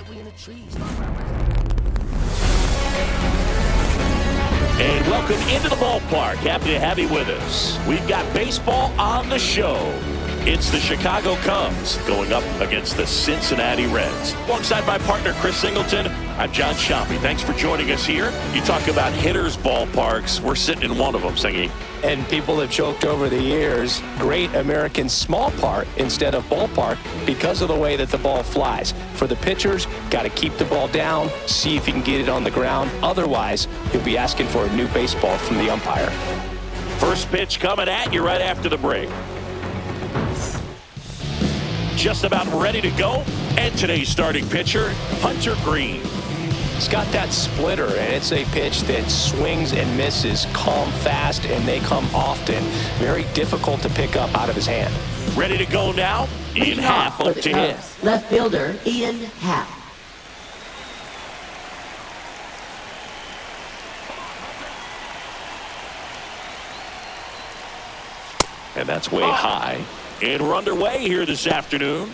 right, we in the trees. And welcome into the ballpark. Happy to have you with us. We've got baseball on the show. It's the Chicago Cubs going up against the Cincinnati Reds. Alongside my partner, Chris Singleton, I'm John Shoppy. Thanks for joining us here. You talk about hitters' ballparks. We're sitting in one of them, Singy. And people have joked over the years, Great American Small Park instead of ballpark because of the way that the ball flies. For the pitchers, got to keep the ball down, see if you can get it on the ground. Otherwise, you'll be asking for a new baseball from the umpire. First pitch coming at you right after the break. Just about ready to go. And today's starting pitcher, Hunter Green. He's got that splitter, and it's a pitch that swings and misses, come fast, and they come often. Very difficult to pick up out of his hand. Ready to go now. Ian Happ up to hit. Left fielder, Ian Happ. And that's way high. And we're underway here this afternoon.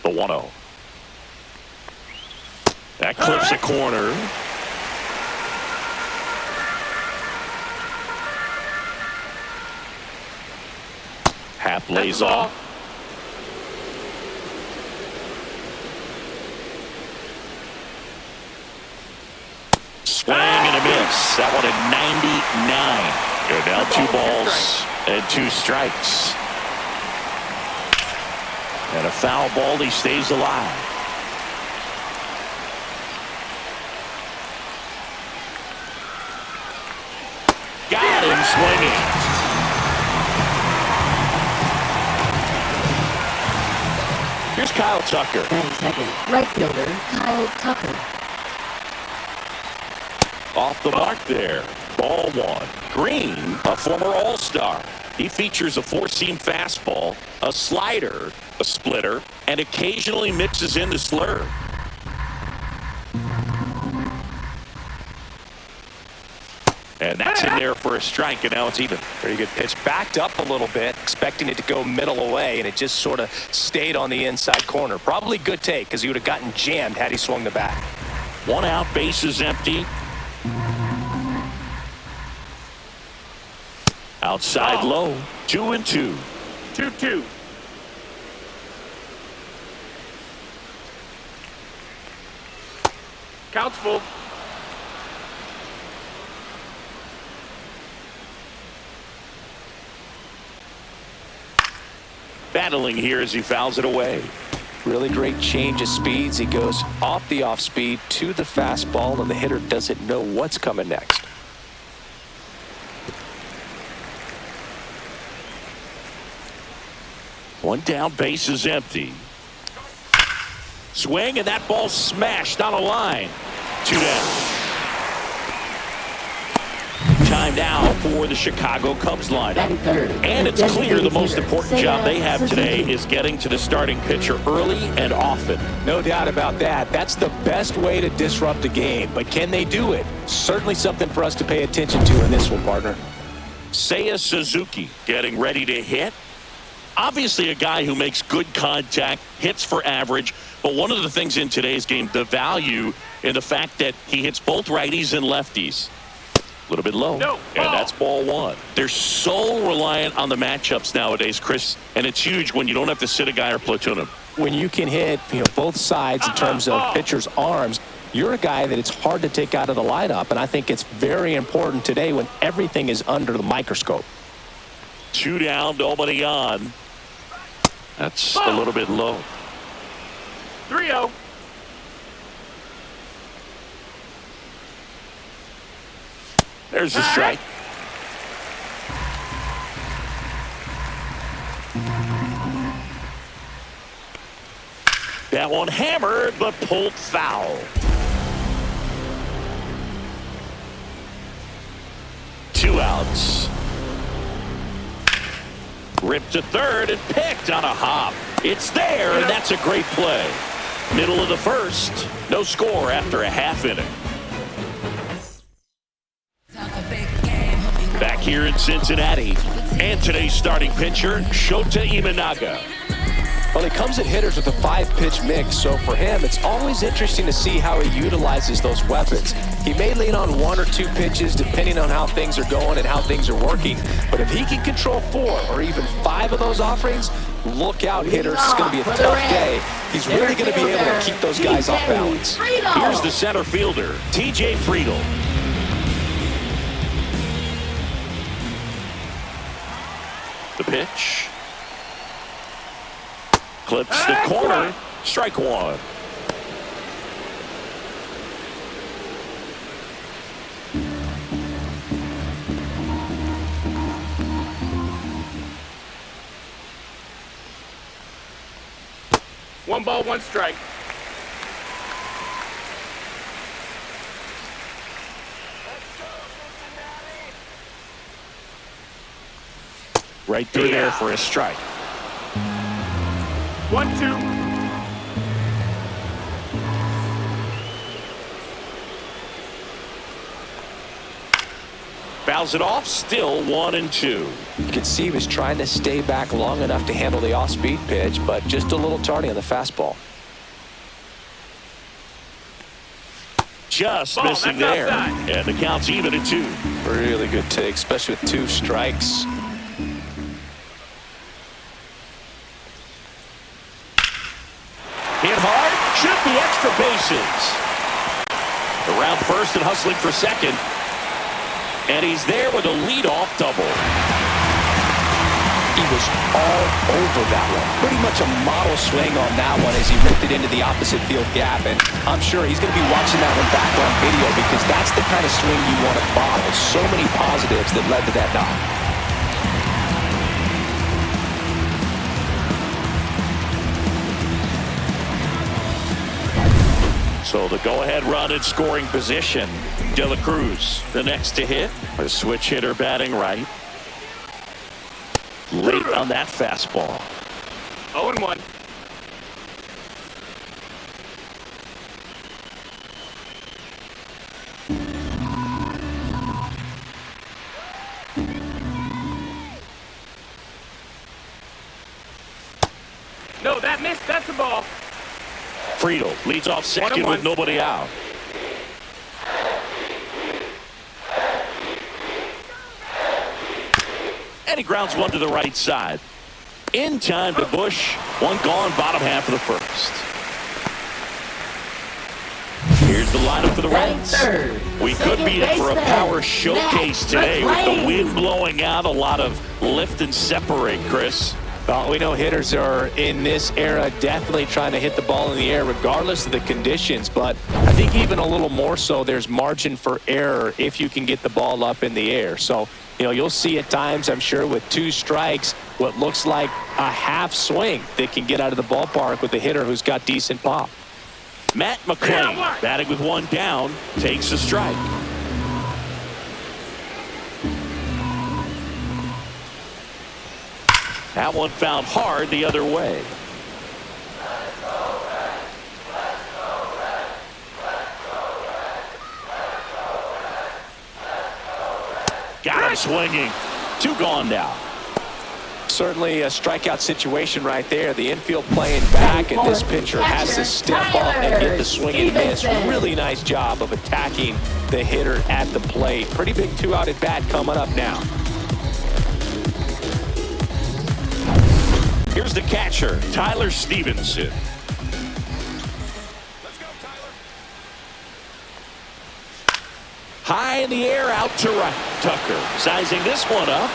The 1-0. That clips a corner. Happ lays off. Swing and a miss. That one at 99. They're down 2 balls and 2 strikes. And a foul ball, he stays alive. Got him swinging. Here's Kyle Tucker. And second, right fielder, Kyle Tucker. Off the mark there. Ball 1. Green, a former All-Star. He features a 4-seam fastball, a slider, a splitter, and occasionally mixes in the slurve. And that's in there for a strike, and now it's even. Very good pitch. Backed up a little bit, expecting it to go middle away, and it just sort of stayed on the inside corner. Probably good take, because he would have gotten jammed had he swung the bat. 1 out, bases empty. Outside low, 2-2. 2-2. Count's full. Battling here as he fouls it away. Really great change of speeds. He goes off the off speed to the fastball, and the hitter doesn't know what's coming next. One down, bases empty. Swing, and that ball smashed on a line. 2 down. Time now for the Chicago Cubs lineup. And it's clear the most important job they have today is getting to the starting pitcher early and often. No doubt about that. That's the best way to disrupt a game. But can they do it? Certainly something for us to pay attention to in this one, partner. Seiya Suzuki getting ready to hit. Obviously a guy who makes good contact, hits for average, but one of the things in today's game, the value in the fact that he hits both righties and lefties. A little bit low, and that's ball 1. They're so reliant on the matchups nowadays, Chris, and it's huge when you don't have to sit a guy or platoon him. When you can hit both sides in terms of pitchers' arms, you're a guy that it's hard to take out of the lineup, and I think it's very important today when everything is under the microscope. 2 down, nobody on. That's a little bit low. 3-0. There's the strike. That one hammered, but pulled foul. 2 outs. Ripped to third and picked on a hop. It's there, and that's a great play. Middle of the first. No score after a half inning. Back here in Cincinnati. And today's starting pitcher, Shota Imanaga. Well, he comes at hitters with a 5-pitch mix, so for him, it's always interesting to see how he utilizes those weapons. He may lean on 1 or 2 pitches depending on how things are going and how things are working, but if he can control 4 or even 5 of those offerings, look out, hitters. It's going to be a tough day. He's really going to be able to keep those guys off balance. Here's the center fielder, TJ Friedel. The pitch. Clips the corner. Strike 1. One ball, one strike. Right through there for a strike. 1-2. Fouls it off, still 1-2. You can see he was trying to stay back long enough to handle the off-speed pitch, but just a little tardy on the fastball. Just Ball, missing that's there. outside. And the count's even at 2. Really good take, especially with 2 strikes. Hit hard, should be extra bases. Around first and hustling for second. And he's there with a leadoff double. He was all over that one. Pretty much a model swing on that one as he ripped it into the opposite field gap. And I'm sure he's going to be watching that one back on video because that's the kind of swing you want to bottle. So many positives that led to that knock. So the go-ahead run in scoring position. De La Cruz, the next to hit. A switch hitter batting right. Late on that fastball. 0-1. No, that missed. That's the ball. Friedel leads off second 1-1. with nobody out. And he grounds one to the right side. In time to Bush. One gone, bottom half of the first. Here's the lineup for the Reds. We could be in for a power showcase today with the wind blowing out. A lot of lift and separate, Chris. Well, we know hitters are in this era definitely trying to hit the ball in the air regardless of the conditions, but I think even a little more so there's margin for error if you can get the ball up in the air. So, you know, you'll see at times, I'm sure, with 2 strikes, what looks like a half swing that can get out of the ballpark with a hitter who's got decent pop. Matt McClain, batting with 1 down, takes a strike. That one found hard the other way. Got him swinging. 2 gone now. Certainly a strikeout situation right there. The infield playing back, and this pitcher has to step up and get the swing and miss. Really nice job of attacking the hitter at the plate. Pretty big 2-out at bat coming up now. Here's the catcher, Tyler Stevenson. Let's go, Tyler. High in the air, out to right. Tucker sizing this one up.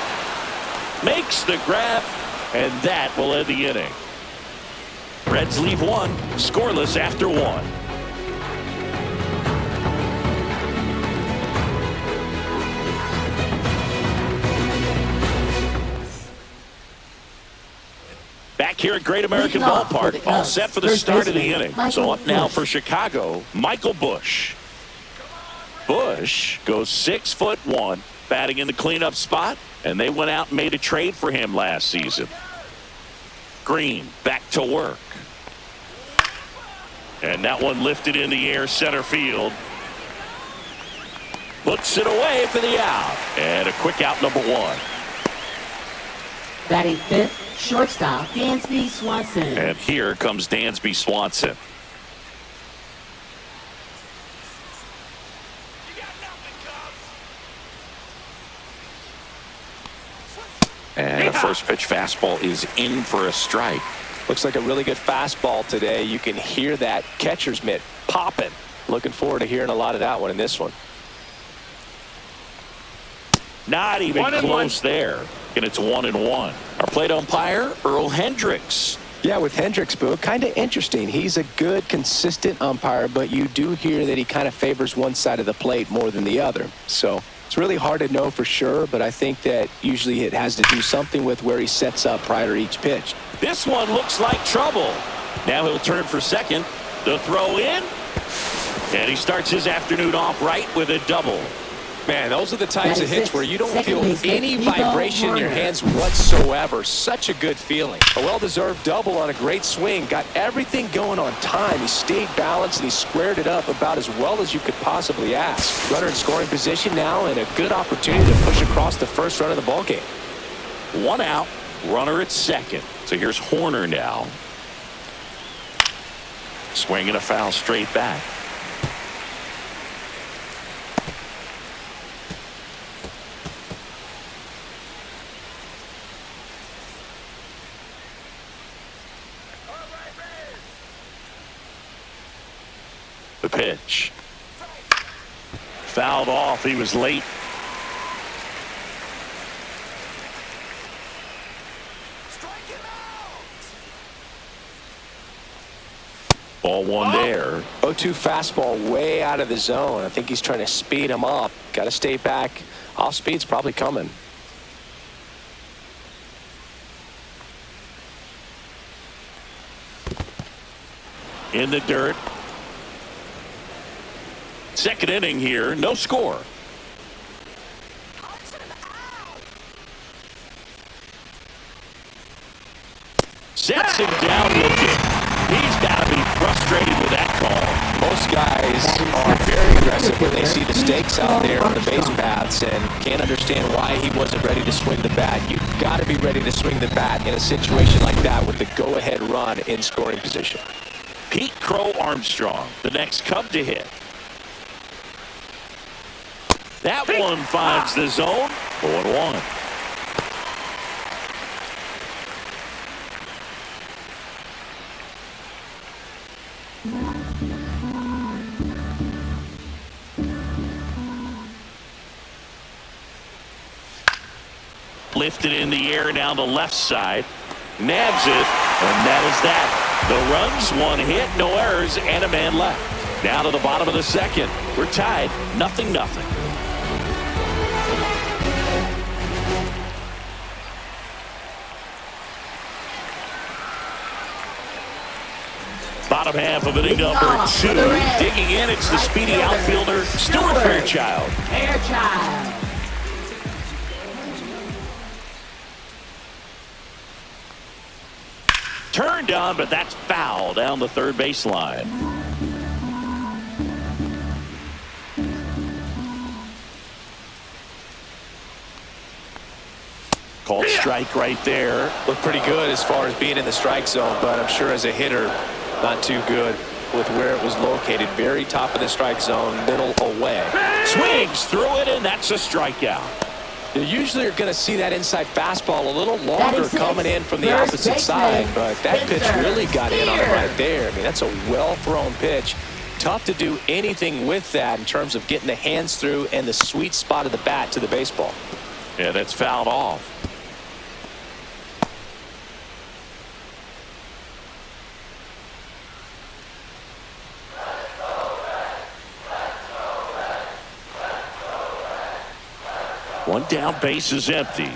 Makes the grab, and that will end the inning. Reds leave 1, scoreless after 1. Back here at Great American Ballpark, all set for the start of the inning. So up now for Chicago, Michael Bush. Bush goes 6'1", batting in the cleanup spot, and they went out and made a trade for him last season. Green back to work. And that one lifted in the air center field. Puts it away for the out. And a quick out, number one. Batting fifth, shortstop, Dansby Swanson. And here comes Dansby Swanson. And the first pitch fastball is in for a strike. Looks like a really good fastball today. You can hear that catcher's mitt popping. Looking forward to hearing a lot of that one in this one. Not even close there. And it's 1-1. Our plate umpire, Earl Hendricks. Yeah, with Hendricks, Boo, kind of interesting. He's a good, consistent umpire, but you do hear that he kind of favors one side of the plate more than the other. So it's really hard to know for sure, but I think that usually it has to do something with where he sets up prior to each pitch. This one looks like trouble. Now he'll turn for second. The throw in. And he starts his afternoon off right with a double. Man, those are the types of hits where you don't feel any vibration in your hands whatsoever. Such a good feeling. A well-deserved double on a great swing. Got everything going on time. He stayed balanced and he squared it up about as well as you could possibly ask. Runner in scoring position now and a good opportunity to push across the first run of the ballgame. One out, runner at second. So here's Horner now. Swinging a foul straight back. The pitch. Fouled off. He was late. Ball one there. 0-2 fastball way out of the zone. I think he's trying to speed him up. Got to stay back. Off speed's probably coming. In the dirt. Second inning here, no score. Sets him down looking. He's got to be frustrated with that call. Most guys are very aggressive when they see the stakes out there on the base paths and can't understand why he wasn't ready to swing the bat. You've got to be ready to swing the bat in a situation like that with the go-ahead run in scoring position. Pete Crow Armstrong, the next Cub to hit. That one finds the zone. 0-1. Lifted in the air down the left side. Nabs it, and that is that. No runs, one hit, no errors, and a man left. Now to the bottom of the second. We're tied, 0-0. Bottom half of inning number 2. Digging in, it's the speedy outfielder, Stuart Fairchild. Turned on, but that's foul down the third baseline. Called strike right there. Looked pretty good as far as being in the strike zone, but I'm sure as a hitter, not too good with where it was located. Very top of the strike zone, middle away. Swings through it, and that's a strikeout. You usually are going to see that inside fastball a little longer coming in from the opposite side, but that pitch really got in on it right there. I mean, that's a well-thrown pitch. Tough to do anything with that in terms of getting the hands through and the sweet spot of the bat to the baseball. Yeah, that's fouled off. One down, base is empty.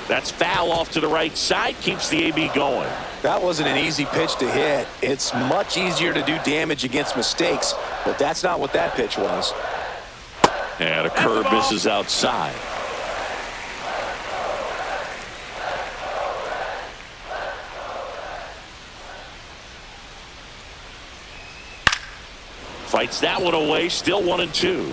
That's foul off to the right side, keeps the AB going. That wasn't an easy pitch to hit. It's much easier to do damage against mistakes, but that's not what that pitch was. And a curve misses outside. Fights that one away, still 1-2.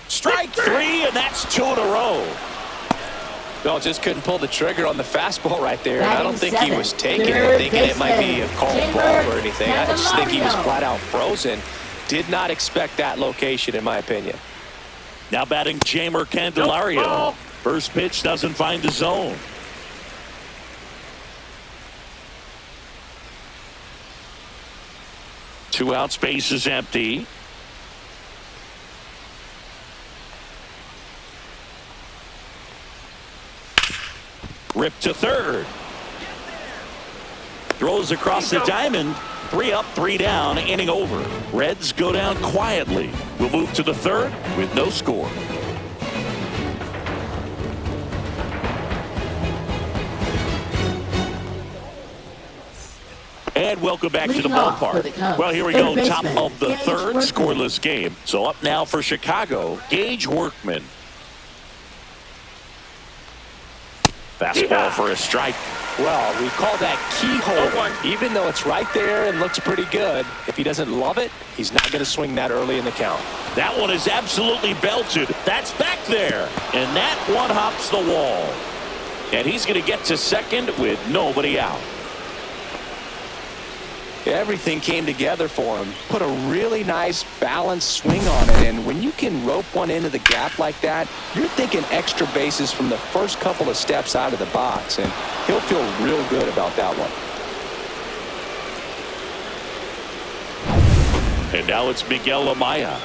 Strike three, and that's 2 in a row. No, just couldn't pull the trigger on the fastball right there. And I don't think he was taking it, Third thinking it might be a called baseman, ball or anything. I just think he was Candelario. flat out frozen. Did not expect that location, in my opinion. Now batting Jamer Candelario. Ball. First pitch doesn't find the zone. Two out, space is empty. Rip to third. Throws across the diamond. 3 up, 3 down, inning over. Reds go down quietly. We'll move to the third with no score. And welcome back to the Leading off for ballpark. the Cubs, Well, here we go, third top baseman, of the Gage third, Workman. scoreless game. So up now for Chicago, Gage Workman. Fastball for a strike. Well, we call that keyhole. 0-1. Even though it's right there and looks pretty good, if he doesn't love it, he's not going to swing that early in the count. That one is absolutely belted. That's back there. And that one hops the wall. And he's going to get to second with nobody out. Everything came together for him. Put a really nice balanced swing on it, and when you can rope one into the gap like that, you're thinking extra bases from the first couple of steps out of the box, and he'll feel real good about that one. And now it's Miguel Amaya.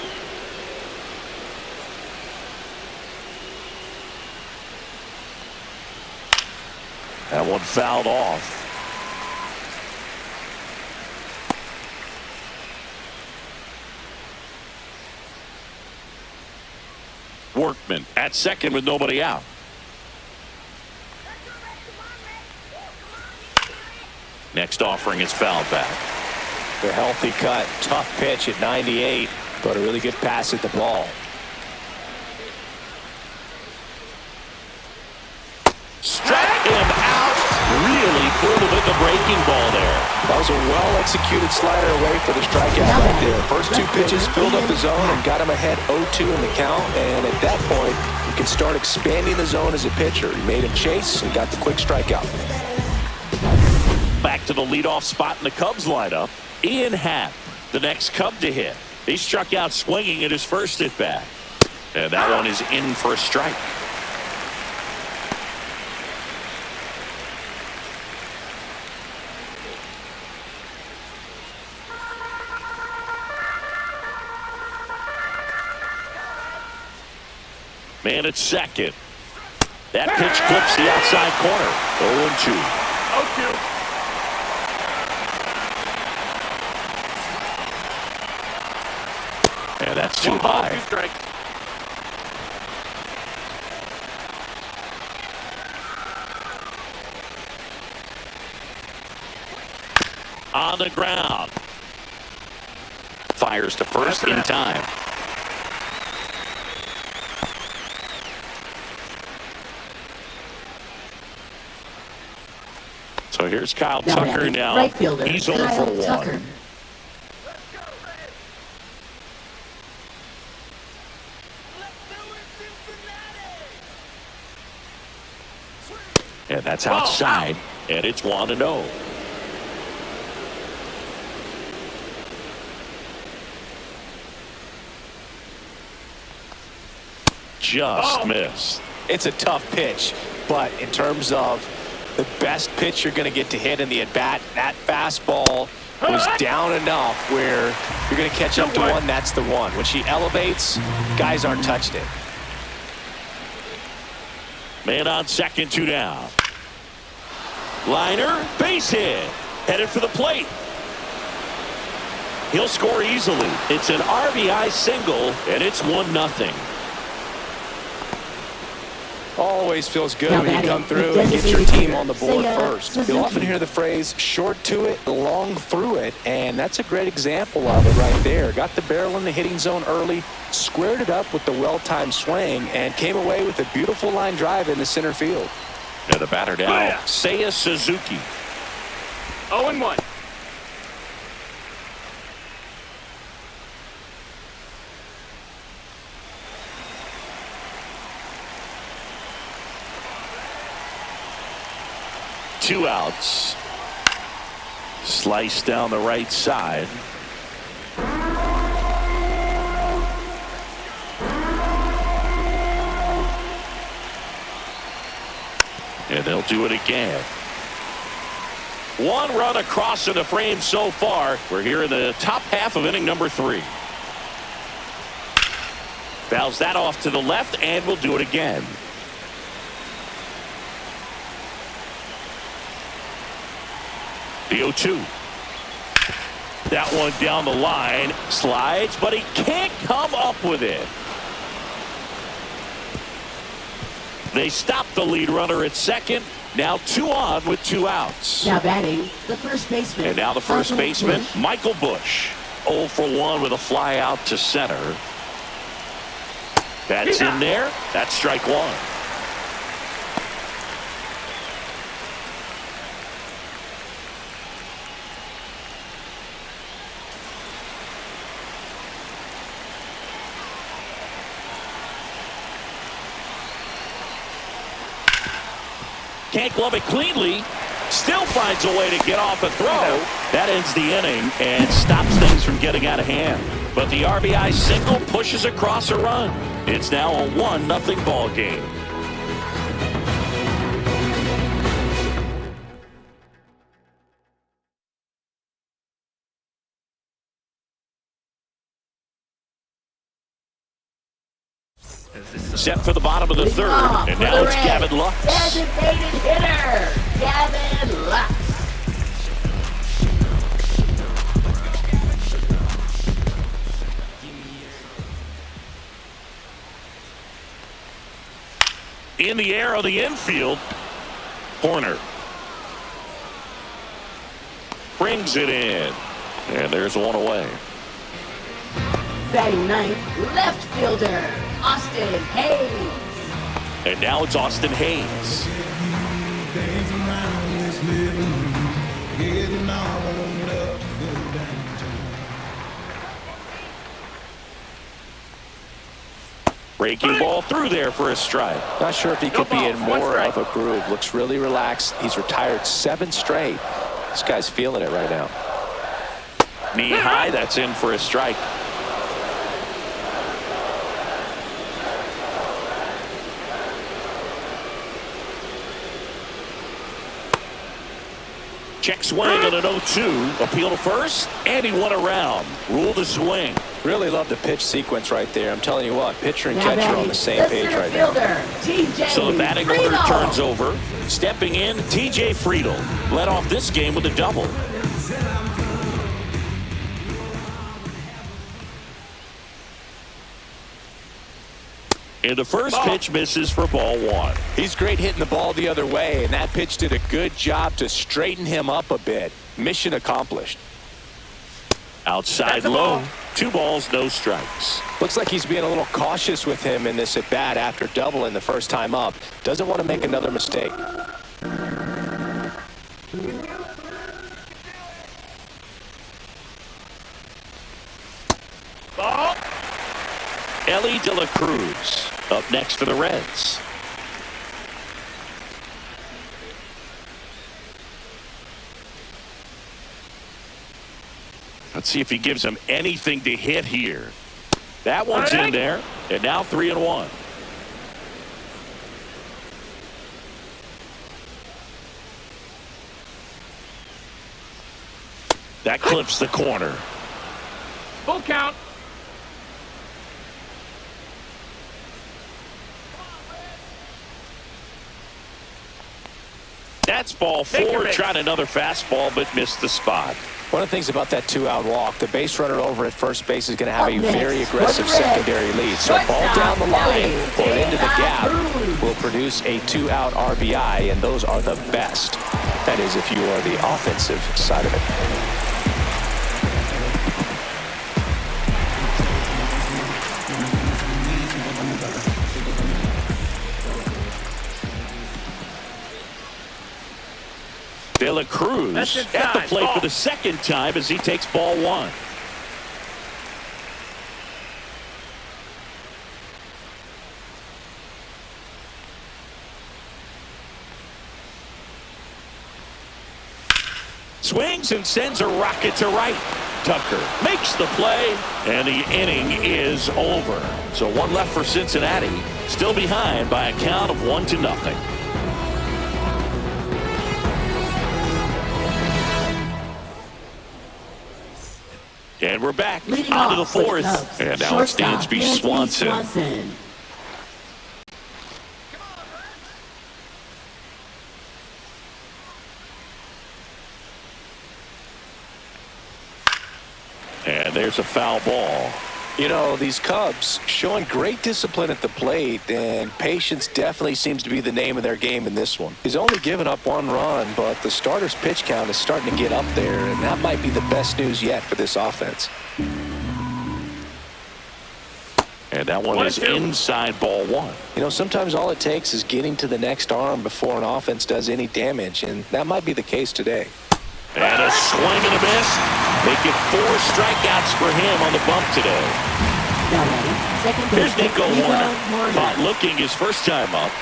That one fouled off. Workman at second with nobody out. Next offering is fouled back. The healthy cut, tough pitch at 98, but a really good pass at the ball. Struck him out. Really threw him with the breaking ball there. That was a well-executed slider away for the strikeout right there. First two pitches filled up the zone and got him ahead 0-2 in the count, and at that point, you can start expanding the zone as a pitcher. He made him chase and got the quick strikeout. Back to the leadoff spot in the Cubs lineup. Ian Happ, the next Cub to hit. He struck out swinging at his first at bat. And that one is in for a strike. Man at second. That pitch clips the outside corner. 0-2. 0-2. And that's too 1 ball, high. 2 strikes. On the ground. Fires to first in time. So here's Kyle Tucker now. Right fielder, He's 0 Kyle for 1. Tucker. And that's outside. And it's 1-0. Just missed. It's a tough pitch, but in terms of the best pitch you're going to get to hit in the at-bat, that fastball was down enough where you're going to catch up to one, that's the one. When she elevates, guys aren't touching it. Man on second, 2 down. Liner, base hit. Headed for the plate. He'll score easily. It's an RBI single, and it's 1-0. always feels good Now when you batting, come through the and get your designated team hitter, on the board Seiya first. You'll Suzuki. often hear the phrase, short to it, long through it, and that's a great example of it right there. Got the barrel in the hitting zone early, squared it up with the well-timed swing, and came away with a beautiful line drive in the center field. And the batter now, Seiya Suzuki. 0-1. Two outs. Slice down the right side. And they'll do it again. One run across in the frame so far. We're here in the top half of inning number 3. Fouls that off to the left, and we'll do it again. The 0-2. That one down the line. Slides, but he can't come up with it. They stop the lead runner at second. Now 2 on with 2 outs. Now batting, the first baseman. And now the first Michael baseman, Busch. Michael Busch. 0 for 1 with a fly out to center. That's in there. That's strike 1. Can't glove it cleanly. Still finds a way to get off a throw. That ends the inning and stops things from getting out of hand. But the RBI single pushes across a run. It's now a 1-0 ball game. Set for the bottom of the third, and now it's Gavin Lux. Designated hitter, Gavin Lux. In the air on the infield. Corner. Brings it in. And there's one away. Batting ninth, left fielder, Austin Hayes. And now it's Austin Hayes. Breaking ball through there for a strike. Not sure if he could be in more of a groove. Looks really relaxed. He's retired 7 straight. This guy's feeling it right now. Knee high, that's in for a strike. Check swing on an 0-2. Appeal to first, and he won around. Rule to swing. Really love the pitch sequence right there. I'm telling you what, pitcher and Now catcher batting, on the same page center right now. fielder, TJ So the batting order Friedel. turns over. Stepping in, TJ Friedel led off this game with a double. And the first pitch misses for ball 1. He's great hitting the ball the other way, and that pitch did a good job to straighten him up a bit. Mission accomplished. Outside That's a low. ball. 2 balls, no strikes. Looks like he's being a little cautious with him in this at-bat after doubling the first time up. Doesn't want to make another mistake. Ball. Ellie De La Cruz up next for the Reds. Let's see if he gives him anything to hit here. That one's in there, and now 3-1. That clips the corner. Full count. That's ball Take your 4. pick. Tried another fastball, but missed the spot. One of the things about that two-out walk, the base runner over at first base is going to have a very Next, aggressive secondary lead. So ball down the line or into the gap Cruz. will produce a two-out RBI, and those are the best. That is if you are the offensive side of it. De La Cruz at the plate for the second time as he takes ball one. Swings and sends a rocket to right. Tucker makes the play, and the inning is over. So one left for Cincinnati, still behind by a count of 1-0. And we're back Leading onto the off with fourth. Cubs, And now it's shortstop, Dansby Dansby Swanson. And there's a foul ball. You know, these Cubs showing great discipline at the plate, and patience definitely seems to be the name of their game in this one. He's only given up one run, but the starter's pitch count is starting to get up there, and that might be the best news yet for this offense. And that one is inside ball one. You know, sometimes all it takes is getting to the next arm before an offense does any damage, and that might be the case today. And a swing and a miss. Make it 4 strikeouts for him on the bump today. Here's Nico Warner. Caught looking his first time up.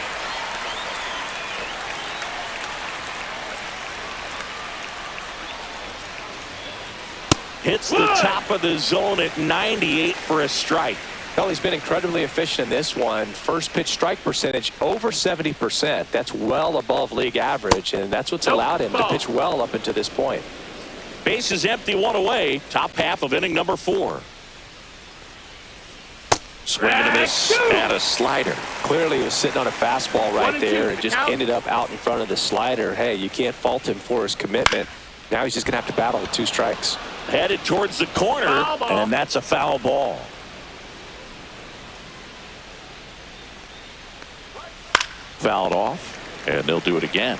Hits the top of the zone at 98 for a strike. Well, he's been incredibly efficient in this one. First pitch strike percentage over 70%. That's well above league average, and that's what's allowed him to pitch well up until this point. Base is empty, one away. Top half of inning number 4. Swing and a miss and a slider. Clearly he was sitting on a fastball right there and just ended up out in front of the slider. Hey, you can't fault him for his commitment. Now he's just going to have to battle with 2 strikes. Headed towards the corner, and that's a foul ball. Fouled off, and they'll do it again.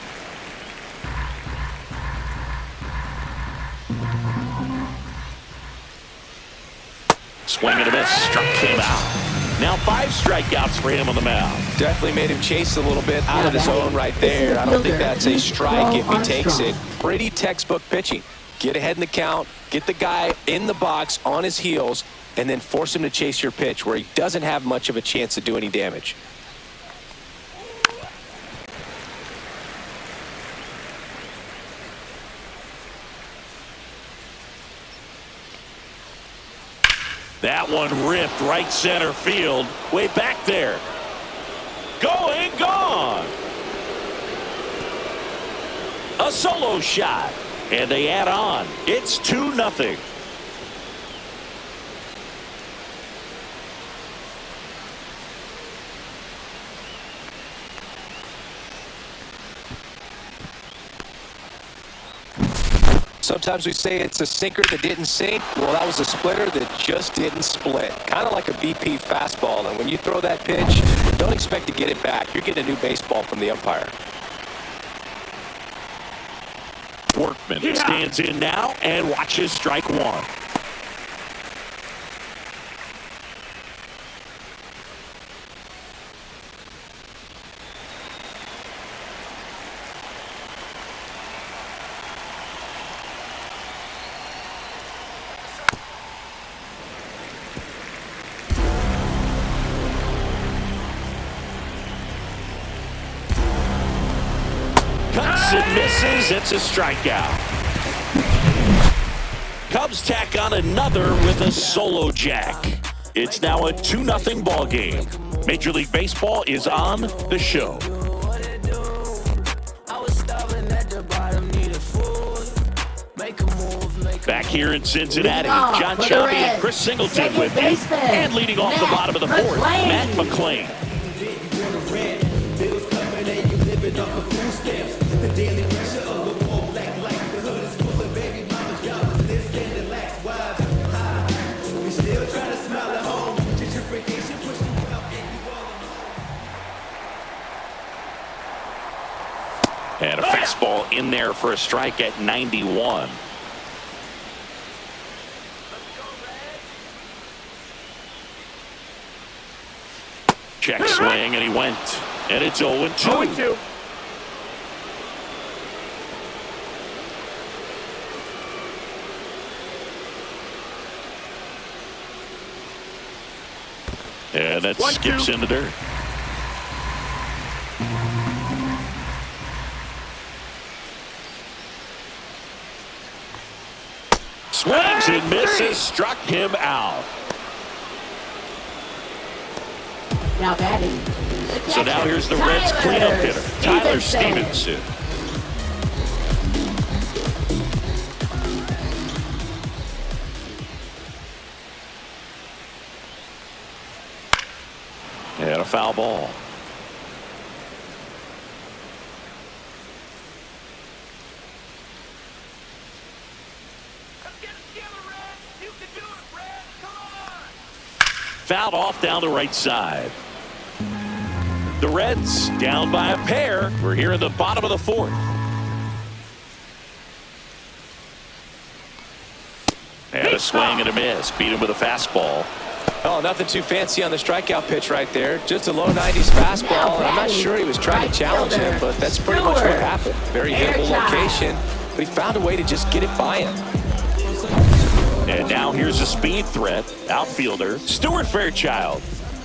Swing and a miss, struck him out. Now 5 strikeouts for him on the mound. Definitely made him chase a little bit out of the zone right there. I don't think that's a strike if he takes it. Pretty textbook pitching. Get ahead in the count, get the guy in the box on his heels, and then force him to chase your pitch where he doesn't have much of a chance to do any damage. That one ripped right center field, way back there. Going, gone. A solo shot, and they add on. It's 2-0. Sometimes we say it's a sinker that didn't sink. Well, that was a splitter that just didn't split. Kind of like a BP fastball. And when you throw that pitch, don't expect to get it back. You're getting a new baseball from the umpire. Workman stands in now and watches strike one. And misses. It's a strikeout. Cubs tack on another with a solo jack. It's now a 2-0 ball game. Major League Baseball is on the show. Back here in Cincinnati, John Shelby and Chris Singleton with me. And leading off the bottom of the 4th, Matt McClain. fastball in there for a strike at 91. Check swing, and he went. And it's 0-2. 0-2. And that skips in the dirt. Swings and misses, struck him out. Now batting. So now here's the Reds cleanup hitter, Tyler Stevenson. And a foul ball. Fouled off down the right side. The Reds down by a pair. We're here in the bottom of the fourth. And a swing and a miss. Beat him with a fastball. Oh, nothing too fancy on the strikeout pitch right there. Just a low 90s fastball. And I'm not sure he was trying to challenge him, but that's pretty much what happened. Very hittable location, but he found a way to just get it by him. And now here's a speed threat. Outfielder Stuart Fairchild.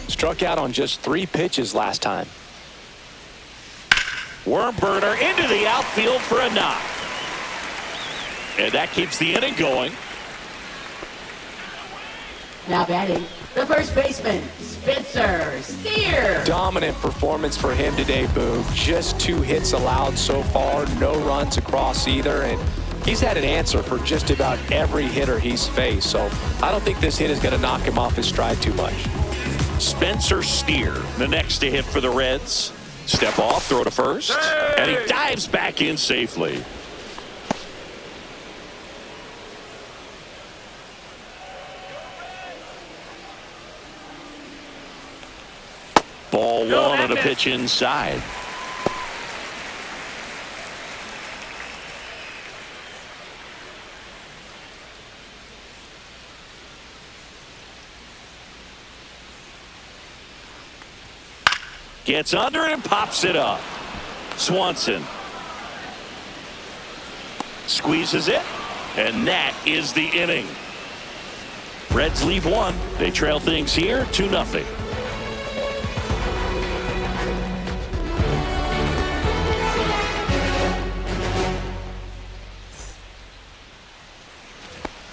Struck out on just 3 pitches last time. Worm burner into the outfield for a knock. And that keeps the inning going. Now batting, the first baseman, Spencer Steer. Dominant performance for him today, Boo. Just 2 hits allowed so far, no runs across either, and he's had an answer for just about every hitter he's faced, so I don't think this hit is going to knock him off his stride too much. Spencer Steer, the next to hit for the Reds. Step off, throw to first, and he dives back in safely. Ball 1 on a pitch inside. Gets under it and pops it up. Swanson squeezes it, and that is the inning. Reds leave 1. They trail things here 2-0.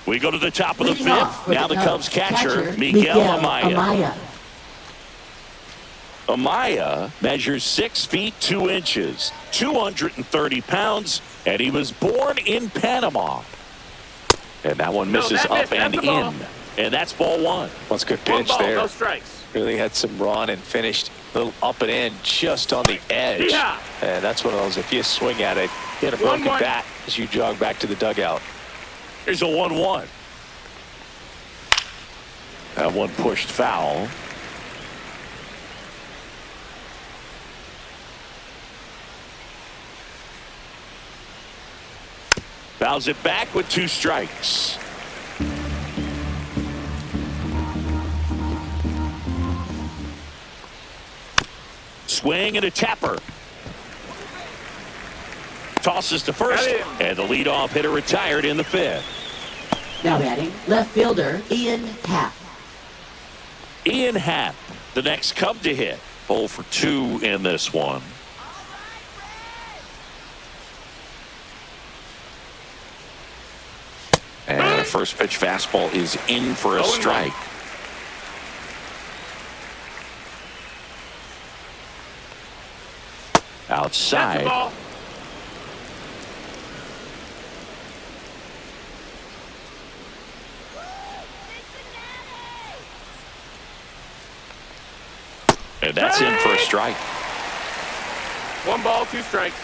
We go to the top of the 5th. Now the Cubs catcher, Miguel Amaya. Amaya measures 6 feet 2 inches, 230 pounds, and he was born in Panama. And that one misses up and in. And that's ball 1. That's a good pitch 1 ball, there. no strikes. Really had some run and finished a little up and in just on the edge. Yeah. And that's one of those, if you swing at it, hit a broken bat as you jog back to the dugout. Here's a 1-1. That one pushed foul. Fouls it back with 2 strikes. Swing and a tapper. Tosses to first, and the leadoff hitter retired in the 5th. Now batting, left fielder, Ian Happ. Ian Happ, the next Cub to hit. 0 for 2 in this one. And the first pitch fastball is in for a strike. Outside. And that's in for a strike. 1 ball, 2 strikes.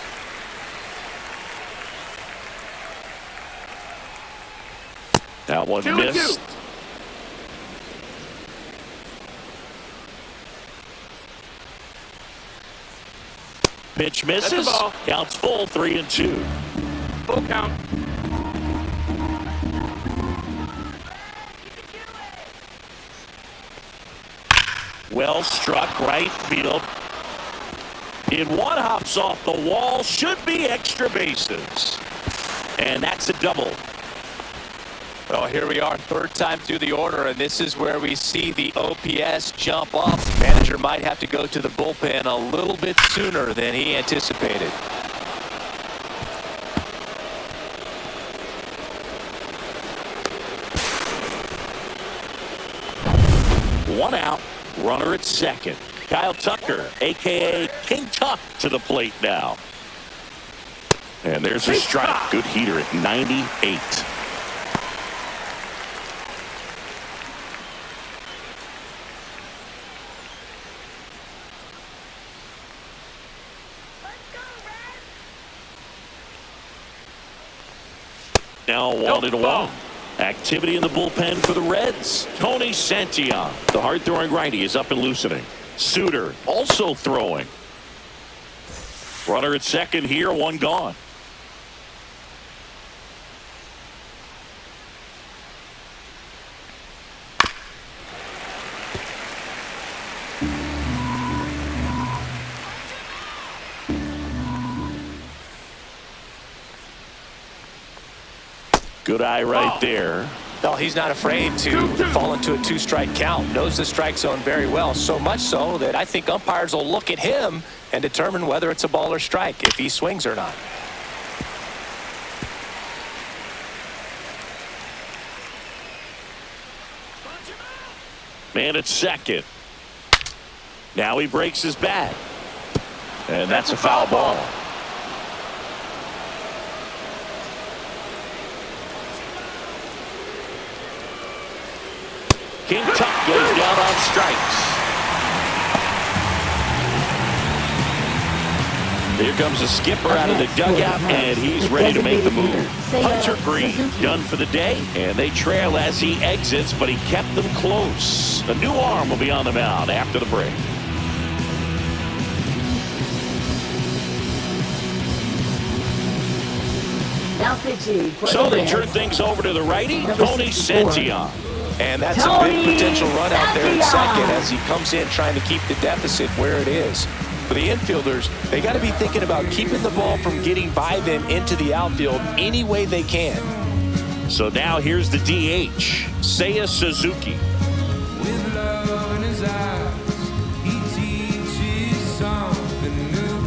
That one 2-2. missed. Pitch That's the misses. ball. Counts full, 3-2. Full count. Well struck, right field. In one, hops off the wall. Should be extra bases. And that's a double. Well, here we are, third time through the order, and this is where we see the OPS jump up. The manager might have to go to the bullpen a little bit sooner than he anticipated. One out, runner at second. Kyle Tucker, a.k.a. King Tuck, to the plate now. And there's a strike. Good heater at 98. Now 1-1. Activity in the bullpen for the Reds. Tony Santillan, the hard-throwing righty, is up and loosening. Suter also throwing. Runner at second here, one gone. Good eye right there. No, he's not afraid to fall into a two-strike count. Knows the strike zone very well, so much so that I think umpires will look at him and determine whether it's a ball or strike, if he swings or not. Man at second. Now he breaks his bat. And that's a foul ball. King Tuck goes down on strikes. Here comes the skipper out of the dugout, and he's ready to make the move. Hunter Green done for the day, and they trail as he exits, but he kept them close. A new arm will be on the mound after the break. Now pitching for So the they Reds. turn things over to the righty, Tony Santillan. And that's a big potential run out there at second as he comes in trying to keep the deficit where it is. For the infielders, they got to be thinking about keeping the ball from getting by them into the outfield any way they can. So now here's the DH, Seiya Suzuki. With love in his eyes, he teaches something new.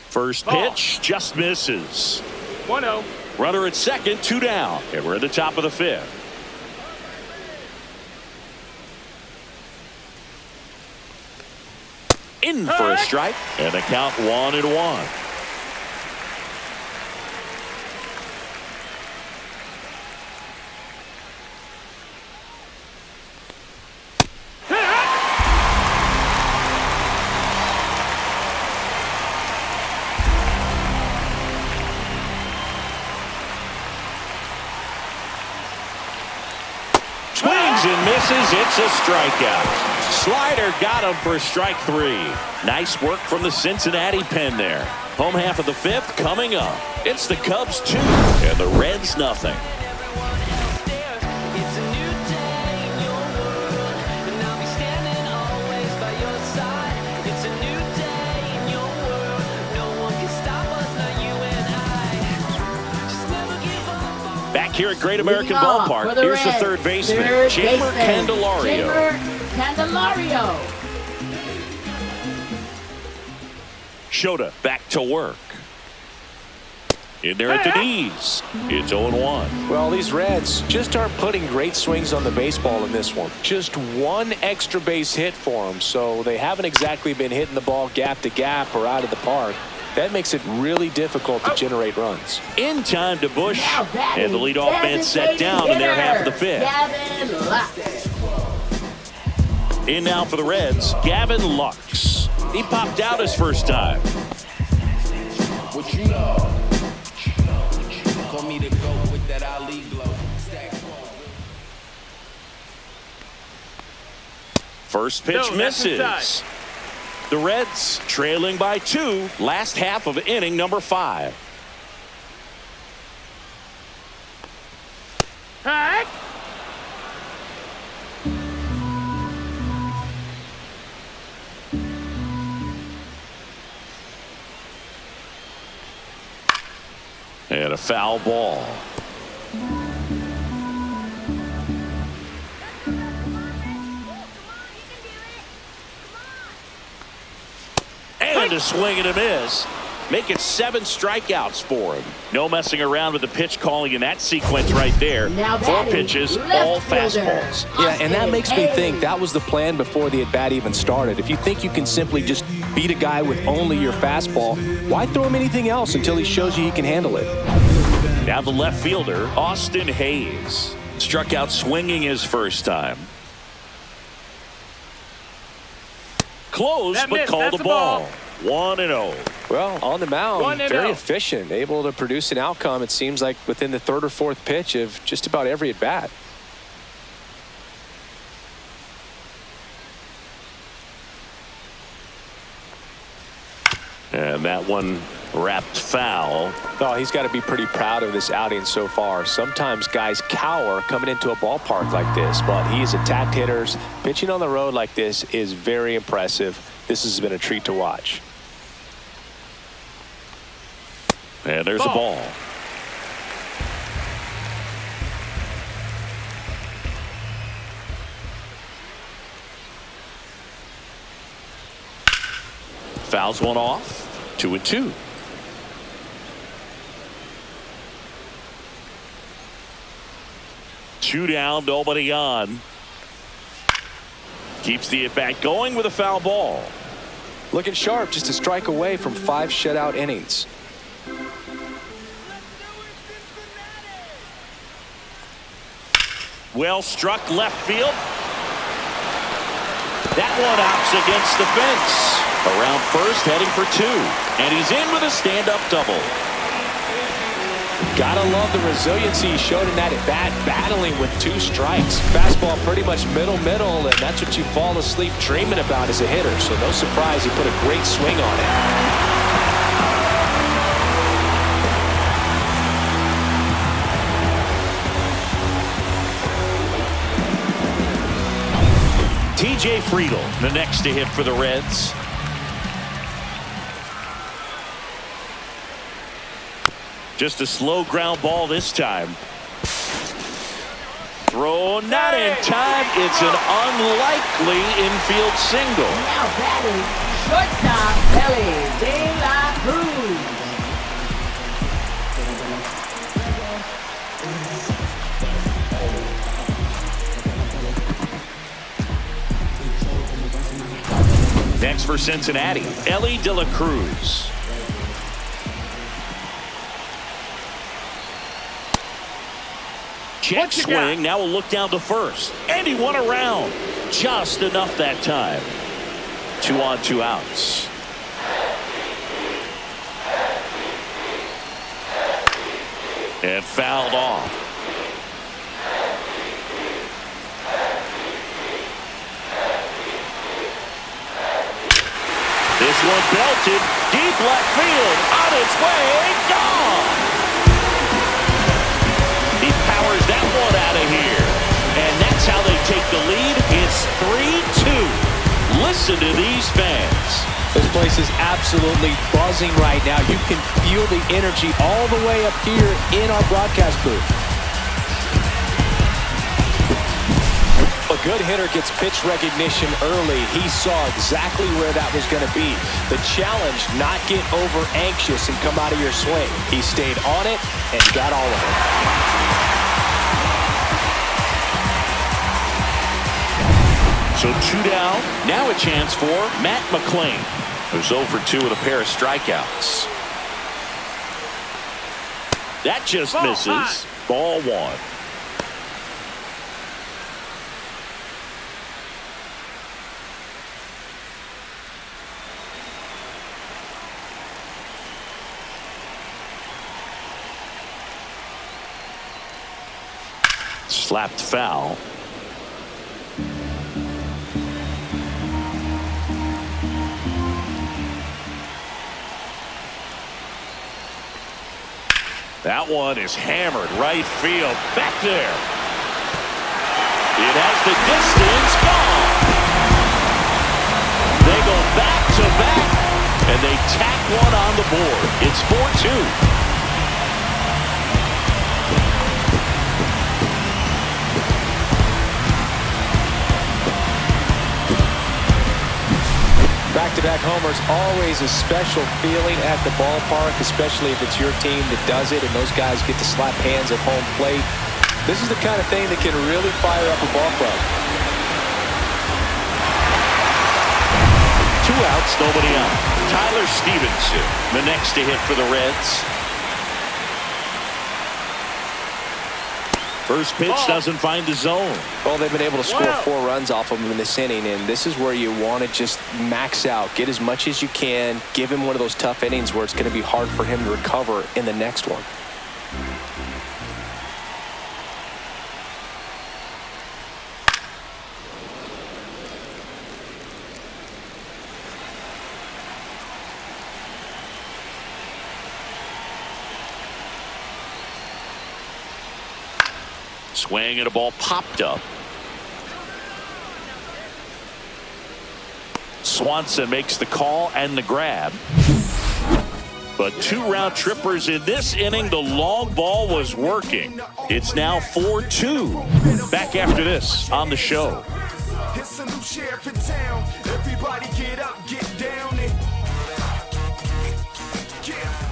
First pitch just misses. 1-0. Runner at second, 2 down. And we're at the top of the fifth. In for a strike, and the count 1-1. Swings and misses. It's a strikeout. Slider got him for strike 3. Nice work from the Cincinnati pen there. Home half of the fifth coming up. It's the Cubs 2 and the Reds nothing. Back here at Great American Ballpark, here's the third baseman, Jeimer Candelario. Candelario. Shota back to work. In there at the knees. It's 0-1. Well, these Reds just aren't putting great swings on the baseball in this one. Just one extra base hit for them, so they haven't exactly been hitting the ball gap to gap or out of the park. That makes it really difficult to generate runs. In time to Bush, and the leadoff man set down in their half of the fifth. Gavin Lux. In now for the Reds, Gavin Lux. He popped out his first time. What you know? Call me the GOAT with that Ali glow. Stack First pitch No, that's misses. inside. The Reds trailing by 2, last half of inning number 5. Hey! And a foul ball. And a swing and a miss. Make it 7 strikeouts for him. No messing around with the pitch calling in that sequence right there. Now 4 batting, pitches, left all fielder. fastballs. Yeah, and that makes me Hey. think that was the plan before the at-bat even started. If you think you can simply just beat a guy with only your fastball, why throw him anything else until he shows you he can handle it? Now the left fielder, Austin Hayes. Struck out swinging his first time. Close, That but missed. called That's the a ball. ball. 1-0. Well, on the mound, 1-0. very efficient, able to produce an outcome, it seems like, within the 3rd or 4th pitch of just about every at-bat. And that one wrapped foul. Oh, he's got to be pretty proud of this outing so far. Sometimes guys cower coming into a ballpark like this, but he's attacked hitters. Pitching on the road like this is very impressive. This has been a treat to watch. And there's a ball. Fouls one off. 2-2. Two down, nobody on. Keeps the at-bat going with a foul ball. Looking sharp, just a strike away from 5 shutout innings. Well struck left field. That one hops against the fence. Around first, heading for 2. And he's in with a stand-up double. Gotta love the resiliency he showed in that at-bat, battling with 2 strikes. Fastball pretty much middle, and that's what you fall asleep dreaming about as a hitter. So no surprise he put a great swing on it. TJ Friedel, the next to hit for the Reds. Just a slow ground ball this time. Throw not in time. It's an unlikely infield single. Now batting, shortstop, Ellie De La Cruz. Next for Cincinnati, Ellie De La Cruz. Check swing. Now we'll look down to first. And he won around. Just enough that time. 2 on, 2 outs. And fouled off. This one belted deep left field. On its way, gone. He powers that one out of here. And that's how they take the lead. It's 3-2. Listen to these fans. This place is absolutely buzzing right now. You can feel the energy all the way up here in our broadcast booth. A good hitter gets pitch recognition early. He saw exactly where that was going to be. The challenge, not get over anxious and come out of your swing. He stayed on it and got all of it. So 2 down. Now a chance for Matt McClain, who's 0 for 2 with a pair of strikeouts. That just misses. Ball 1. Slapped foul. That one is hammered right field. Back there. It has the distance. Gone. They go back to back, and they tack one on the board. It's 4-2. Back-to-back homers, always a special feeling at the ballpark, especially if it's your team that does it and those guys get to slap hands at home plate. This is the kind of thing that can really fire up a ball club. 2 outs, nobody out. Tyler Stevenson, the next to hit for the Reds. First pitch doesn't find the zone. Well, they've been able to score 4 runs off of him in this inning, and this is where you want to just max out, get as much as you can, give him one of those tough innings where it's going to be hard for him to recover in the next one. Swing and a ball popped up. Swanson makes the call and the grab. But 2 round trippers in this inning. The long ball was working. It's now 4-2. Back after this on the show. It's a new sheriff in town. Everybody get up, get down.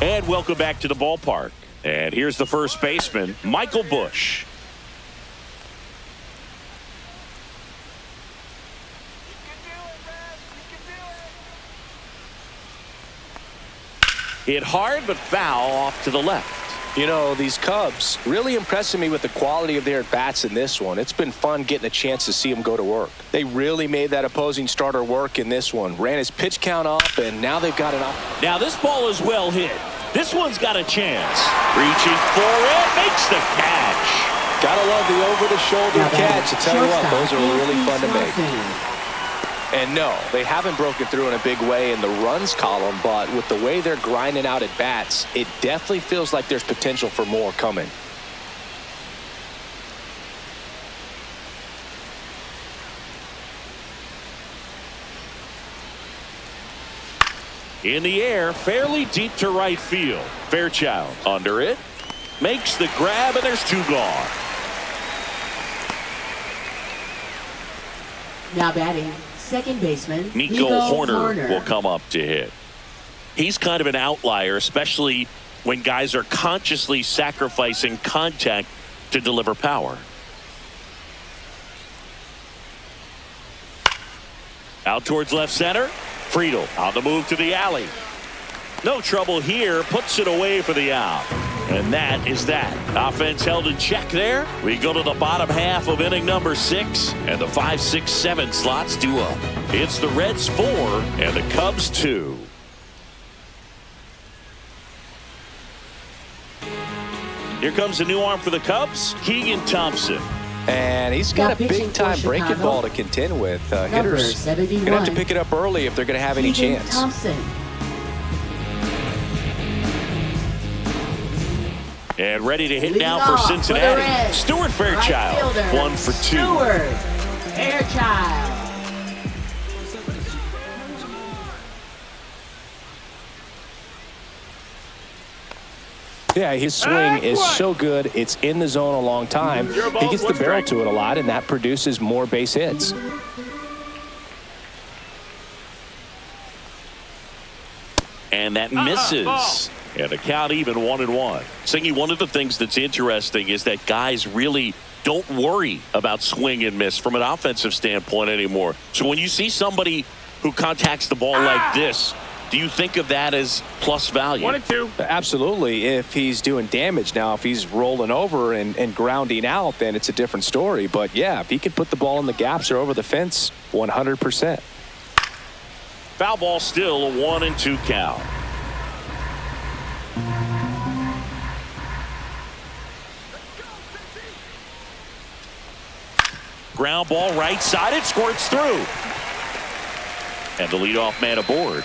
And welcome back to the ballpark. And here's the first baseman, Michael Busch. Hit hard but foul off to the left. You know, these Cubs really impressing me with the quality of their at-bats in this one. It's been fun getting a chance to see them go to work. They really made that opposing starter work in this one. Ran his pitch count up, and now they've got an up. Now this ball is well hit. This one's got a chance. Reaching for it, makes the catch. Gotta love the over-the-shoulder catch. I tell you what, those are really fun to make. And no, they haven't broken through in a big way in the runs column, but with the way they're grinding out at bats, it definitely feels like there's potential for more coming. In the air, fairly deep to right field. Fairchild under it. Makes the grab, and there's 2 gone. Now batting, second baseman, Nico Horner will come up to hit. He's kind of an outlier, especially when guys are consciously sacrificing contact to deliver power. Out towards left center. Friedel on the move to the alley. No trouble here. Puts it away for the out. And that is that. Offense held in check there. We go to the bottom half of inning number 6. And the 5, 6, 7 slots due up. It's the Reds 4 and the Cubs 2. Here comes a new arm for the Cubs. Keegan Thompson. And he's got a big-time breaking ball to contend with. Hitters going to have to pick it up early if they're going to have any chance. Thompson. And ready to hit now for Cincinnati. Stuart Fairchild, right 1 for 2. Stuart Fairchild. Yeah, his swing is so good. It's in the zone a long time. He gets the barrel to it a lot, and that produces more base hits. And that misses. And the count even 1-1. Singy, one of the things that's interesting is that guys really don't worry about swing and miss from an offensive standpoint anymore. So when you see somebody who contacts the ball like this, do you think of that as plus value? 1 and 2. Absolutely. If he's doing damage now, if he's rolling over and grounding out, then it's a different story. But yeah, if he can put the ball in the gaps or over the fence, 100%. Foul ball still, a 1-2 count. Ground ball right side, it squirts through. And the leadoff man aboard.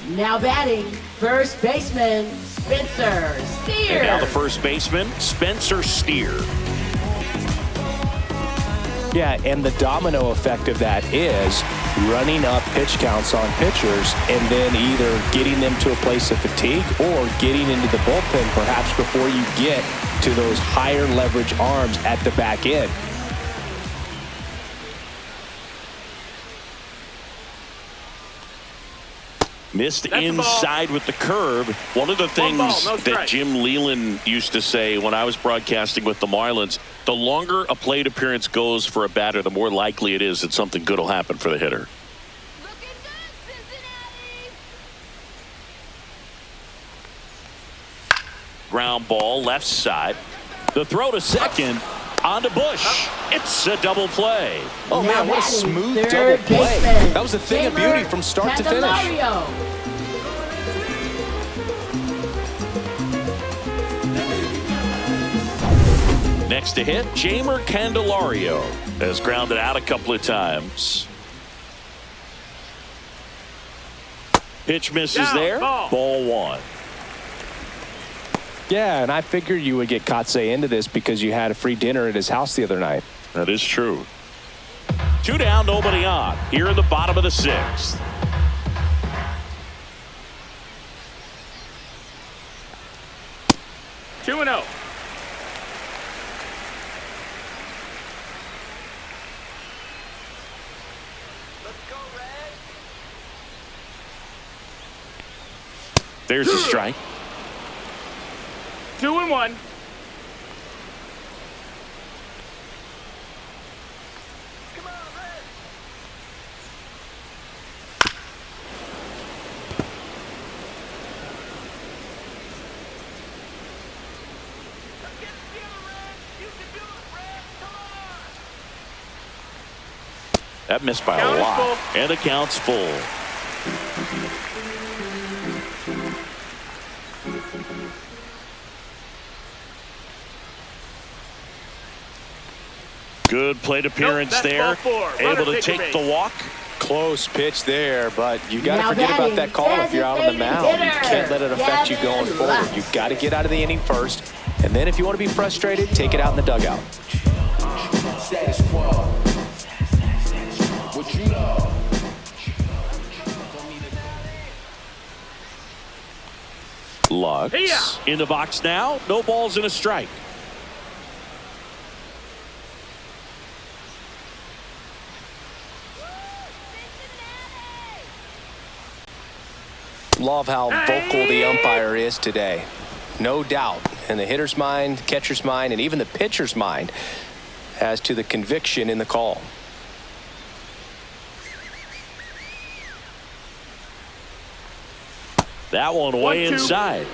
Now batting, first baseman, Spencer Steer. And now the first baseman, Spencer Steer. Yeah, and the domino effect of that is running up pitch counts on pitchers and then either getting them to a place of fatigue or getting into the bullpen perhaps before you get to those higher leverage arms at the back end. Missed inside with the curve. One of the things that Jim Leland used to say when I was broadcasting with the Marlins, the longer a plate appearance goes for a batter, the more likely it is that something good will happen for the hitter. Looking good, Cincinnati. Ground ball, left side. The throw to second. On to Bush. It's a double play. Oh, Now man, what a batting, smooth third double play. baseman, That was a thing of beauty from start to finish. Candelario. Next to hit, Jeimer Candelario has grounded out a couple of times. Pitch misses there. Ball one. Yeah, and I figured you would get Kotsay into this because you had a free dinner at his house the other night. That is true. 2 down, nobody on. Here in the bottom of the 6th. Two and 0. There's a strike. 2 and 1. That missed by a lot. And the count's full. Good plate appearance there. Able to take the walk. Close pitch there, but you got to Now forget about batting, that call if you're out on the mound. You hitter, can't let it affect you going Gavin forward. Lux. You've got to get out of the inning first, and then if you want to be frustrated, take it out in the dugout. Status quo. What you know? Lux in the box now. No balls and a strike. Love how vocal the umpire is today. No doubt in the hitter's mind, catcher's mind, and even the pitcher's mind as to the conviction in the call. That one way inside.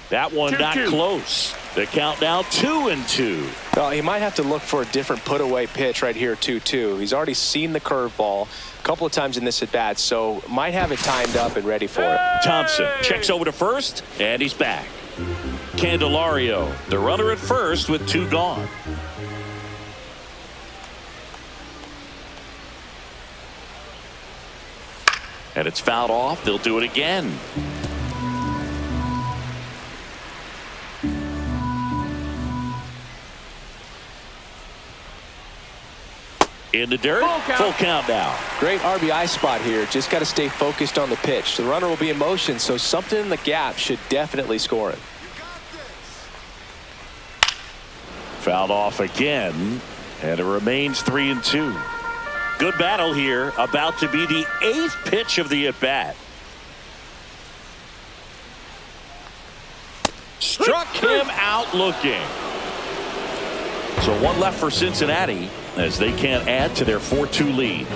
That one not close. The count now 2-2. Well, he might have to look for a different put-away pitch right here, 2-2. He's already seen the curveball a couple of times in this at-bat, so might have it timed up and ready for it. Thompson checks over to first, and he's back. Candelario, the runner at first with 2 gone. And it's fouled off. They'll do it again. In the dirt, full count now. Great RBI spot here. Just got to stay focused on the pitch. The runner will be in motion, so something in the gap should definitely score him. Fouled off again, and it remains 3-2. Good battle here. About to be the 8th pitch of the at-bat. Struck him out looking. So 1 left for Cincinnati as they can't add to their 4-2 lead.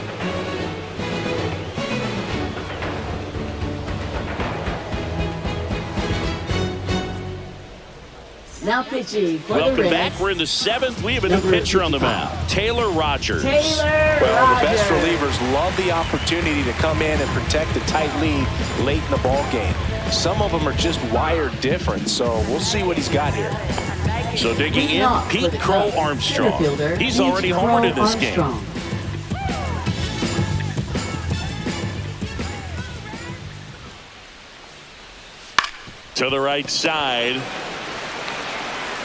Now pitching for the Welcome Reds. back. We're in the 7th. We have a new Number pitcher on the 55. mound, Taylor Rogers. Taylor Well, the best Rogers. relievers love the opportunity to come in and protect a tight lead late in the ball game. Some of them are just wired different, so we'll see what he's got here. So digging Leading in, off for Pete the Crow Cubs, Armstrong. center fielder, He's already Pete homered in Crow this game. Armstrong. To the right side.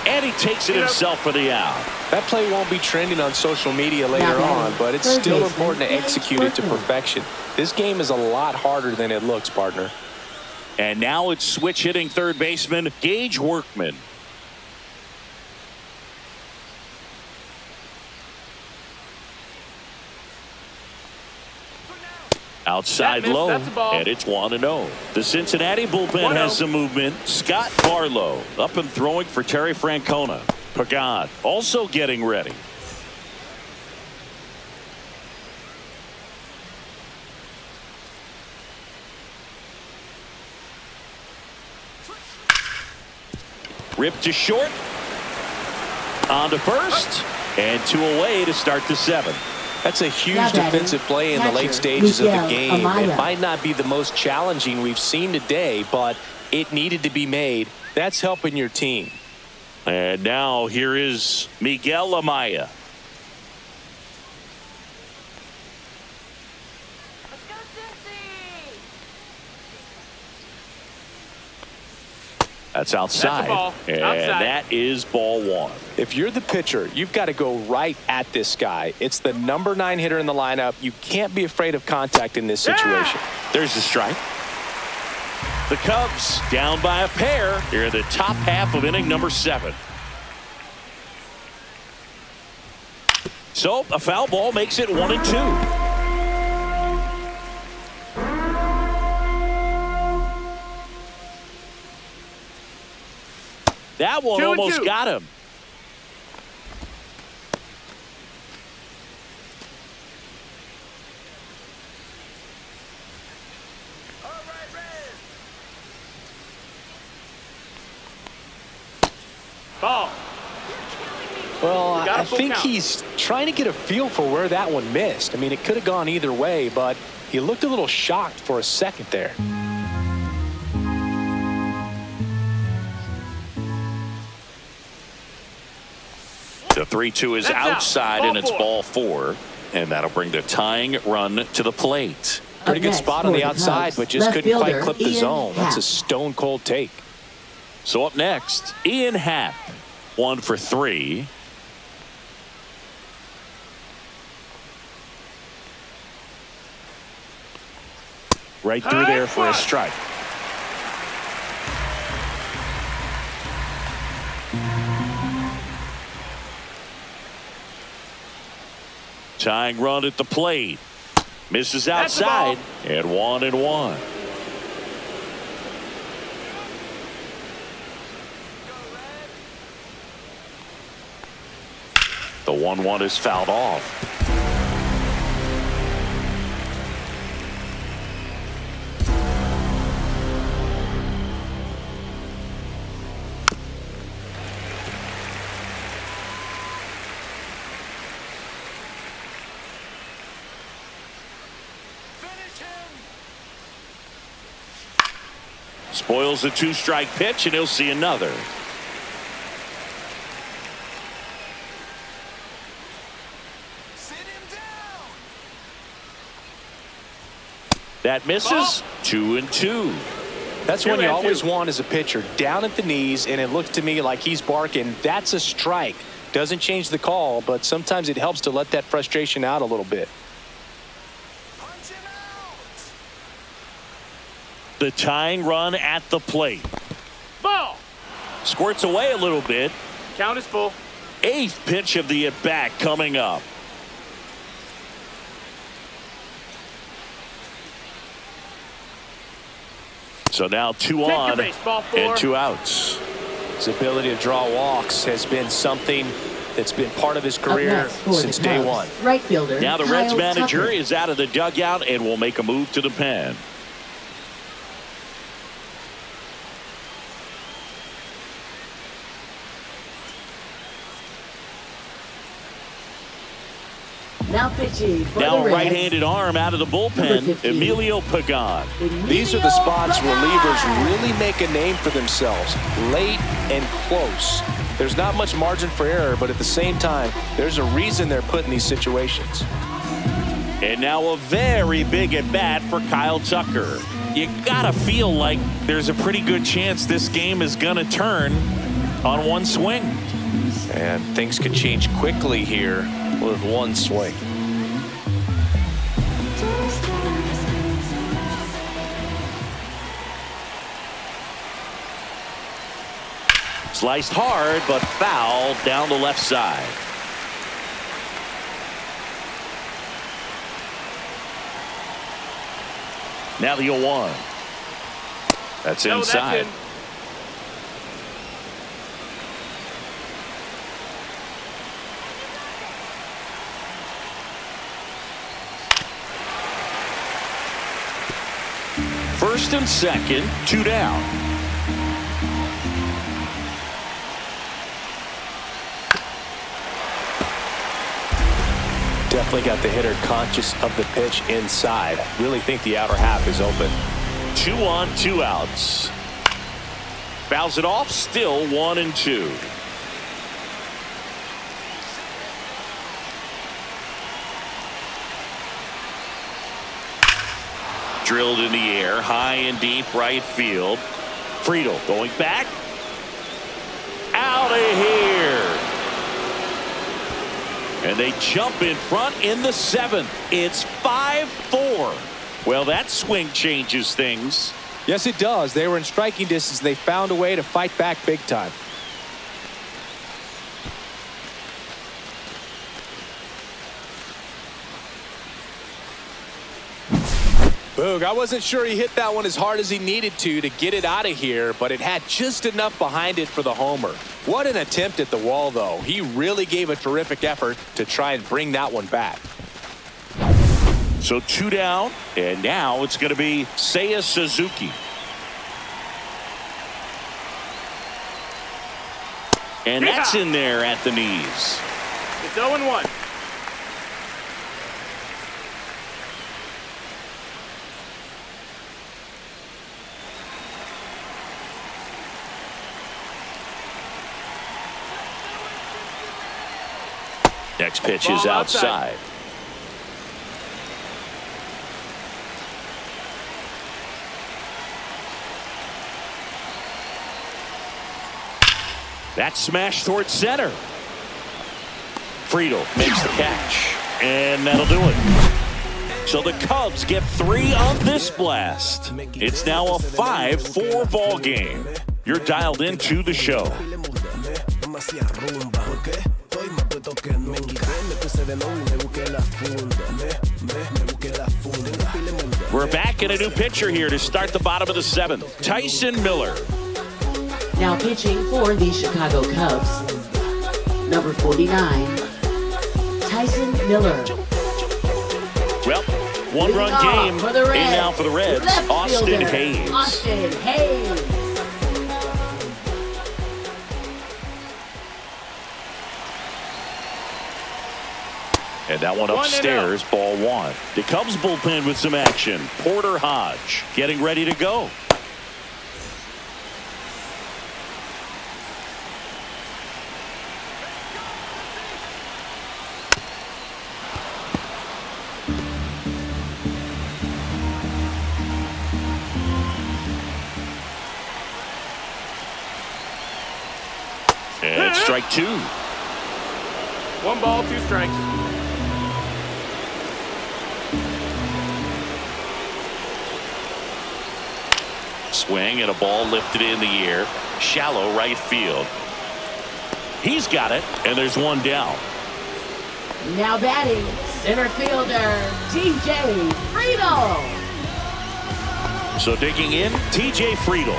And he takes it himself for the out. That play won't be trending on social media later Now on, but it's third still baseman, important to James execute it to Burton. perfection. This game is a lot harder than it looks, partner. And now it's switch hitting third baseman Gage Workman. Outside That missed. low, That's a ball. and it's 1-0. The Cincinnati bullpen has some movement. Scott Barlow up and throwing for Terry Francona. Pagad also getting ready. Ripped to short. On to first. And 2 away to start the 7th. That's a huge Now batting, defensive play in the catcher, late stages of the Miguel game. Amaya. It might not be the most challenging we've seen today, but it needed to be made. That's helping your team. And now here is Miguel Amaya. Let's go, Cincy! That's outside. That's a ball. And Outside. that is ball 1. If you're the pitcher, you've got to go right at this guy. It's the number 9 hitter in the lineup. You can't be afraid of contact in this situation. There's the strike. The Cubs down by a pair here in the top half of inning number 7. So a foul ball makes it 1-2. That one 2-2. almost got him. Ball. Well, got a I full think count. he's trying to get a feel for where that one missed. I mean, it could have gone either way, but he looked a little shocked for a second there. The 3-2 is That's out. outside, Ball and it's 4. ball 4. And that'll bring the tying run to the plate. Pretty Up good next spot for on the the outside, Cubs, but just left couldn't quite fielder, clip the Ian zone. That's a Happ. stone cold take. So up next, Ian Happ, 1 for 3. Right through there for a strike. Tying run at the plate. Misses That's the ball. outside. And 1-1. The 1-1 is fouled off. Spoils a 2-strike pitch, and he'll see another. That misses. 2-2. That's when you 2-2. always want as a pitcher, down at the knees, and it looks to me like he's barking. That's a strike. Doesn't change the call, but sometimes it helps to let that frustration out a little bit. The tying run at the plate. Ball. Squirts away a little bit. Count is full. 8th pitch of the at-bat coming up. So now 2 Take your on base, ball 4. and 2 outs. His ability to draw walks has been something that's been part of his Up career next for since the day Cubs, one. right fielder, Now the Kyle Reds manager Tucker. is out of the dugout and will make a move to the pen. Now pitching for Now the a Reds. right-handed arm out of the Number bullpen, 15. Emilio Pagan. These are the spots Emilio relievers Pagan. really make a name for themselves, late and close. There's not much margin for error, but at the same time, there's a reason they're put in these situations. And now a very big at-bat for Kyle Tucker. You gotta feel like there's a pretty good chance this game is gonna turn on one swing. And things could change quickly here with one swing. Sliced hard, but foul down the left side. Now the 0-1. That's No, inside. that's in. First and second, 2 down. Definitely got the hitter conscious of the pitch inside. Really think the outer half is open. 2 on, 2 outs. Fouls it off, still 1-2. Drilled in the air, high and deep right field. Friedel going back. Out of here. And they jump in front in the 7th. It's 5-4. Well, that swing changes things. Yes, it does. They were in striking distance. They found a way to fight back big time. Boog, I wasn't sure he hit that one as hard as he needed to get it out of here, but it had just enough behind it for the homer. What an attempt at the wall, though. He really gave a terrific effort to try and bring that one back. So 2 down, and now it's going to be Seiya Suzuki. And that's in there at the knees. It's 0-1. Next pitch is Ball outside. That's smashed towards center. Friedel makes the catch, and that'll do it. So the Cubs get 3 on this blast. It's now a 5-4 ball game. You're dialed into the show. We're back in a new pitcher here to start the bottom of the 7th. Tyson Miller. Now pitching for the Chicago Cubs, number 49, Tyson Miller. Well, 1-run game. For the Reds. And now for the Reds, Left Austin fielder, Hayes. Austin Hayes. And that one 1-0. upstairs, ball 1. The Cubs bullpen with some action. Porter Hodge getting ready to go. And strike 2. 1 ball, 2 strikes. Swing and a ball lifted in the air. Shallow right field. He's got it, and there's 1 down. Now batting, center fielder, TJ Friedel. So digging in, TJ Friedel.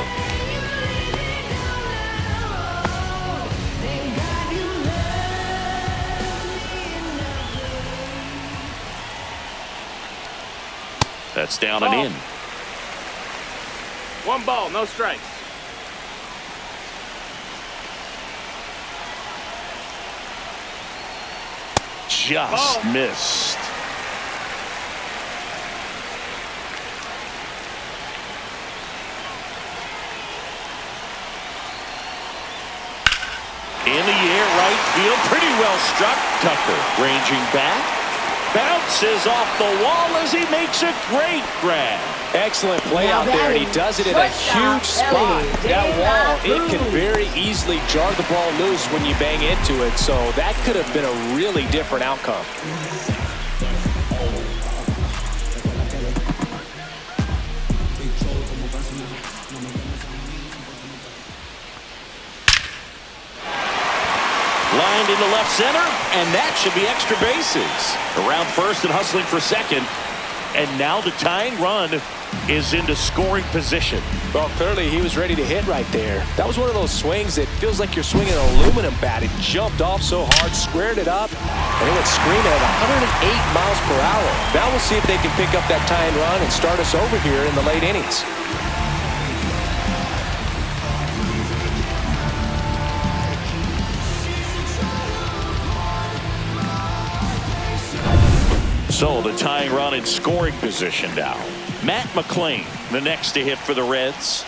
That's down and in. 1 ball, no strikes. just missed. In the air, right field, pretty well struck. Tucker ranging back, bounces off the wall as he makes a great grab. Excellent play out there, and he does it in a huge spot. That wall, it can very easily jar the ball loose when you bang into it, so that could have been a really different outcome. Lined into left center, and that should be extra bases. Around first and hustling for second. And now the tying run is into scoring position. Well, clearly he was ready to hit right there. That was one of those swings that feels like you're swinging an aluminum bat. It jumped off so hard, squared it up, and it went screaming at 108 miles per hour. Now we'll see if they can pick up that tying run and start us over here in the late innings. So the tying run in scoring position now. Matt McClain, the next to hit for the Reds.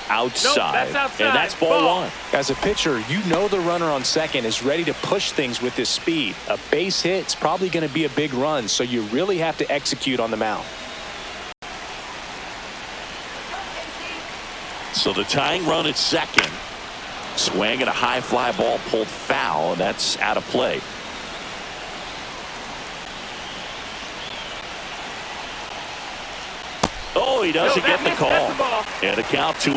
Outside. Nope, that's outside. And that's ball one. As a pitcher, you know the runner on second is ready to push things with his speed. A base hit's probably going to be a big run, so you really have to execute on the mound. So the tying run at second. Swing at a high fly ball pulled foul, and that's out of play. Oh, he doesn't get the call. And a count 2-1.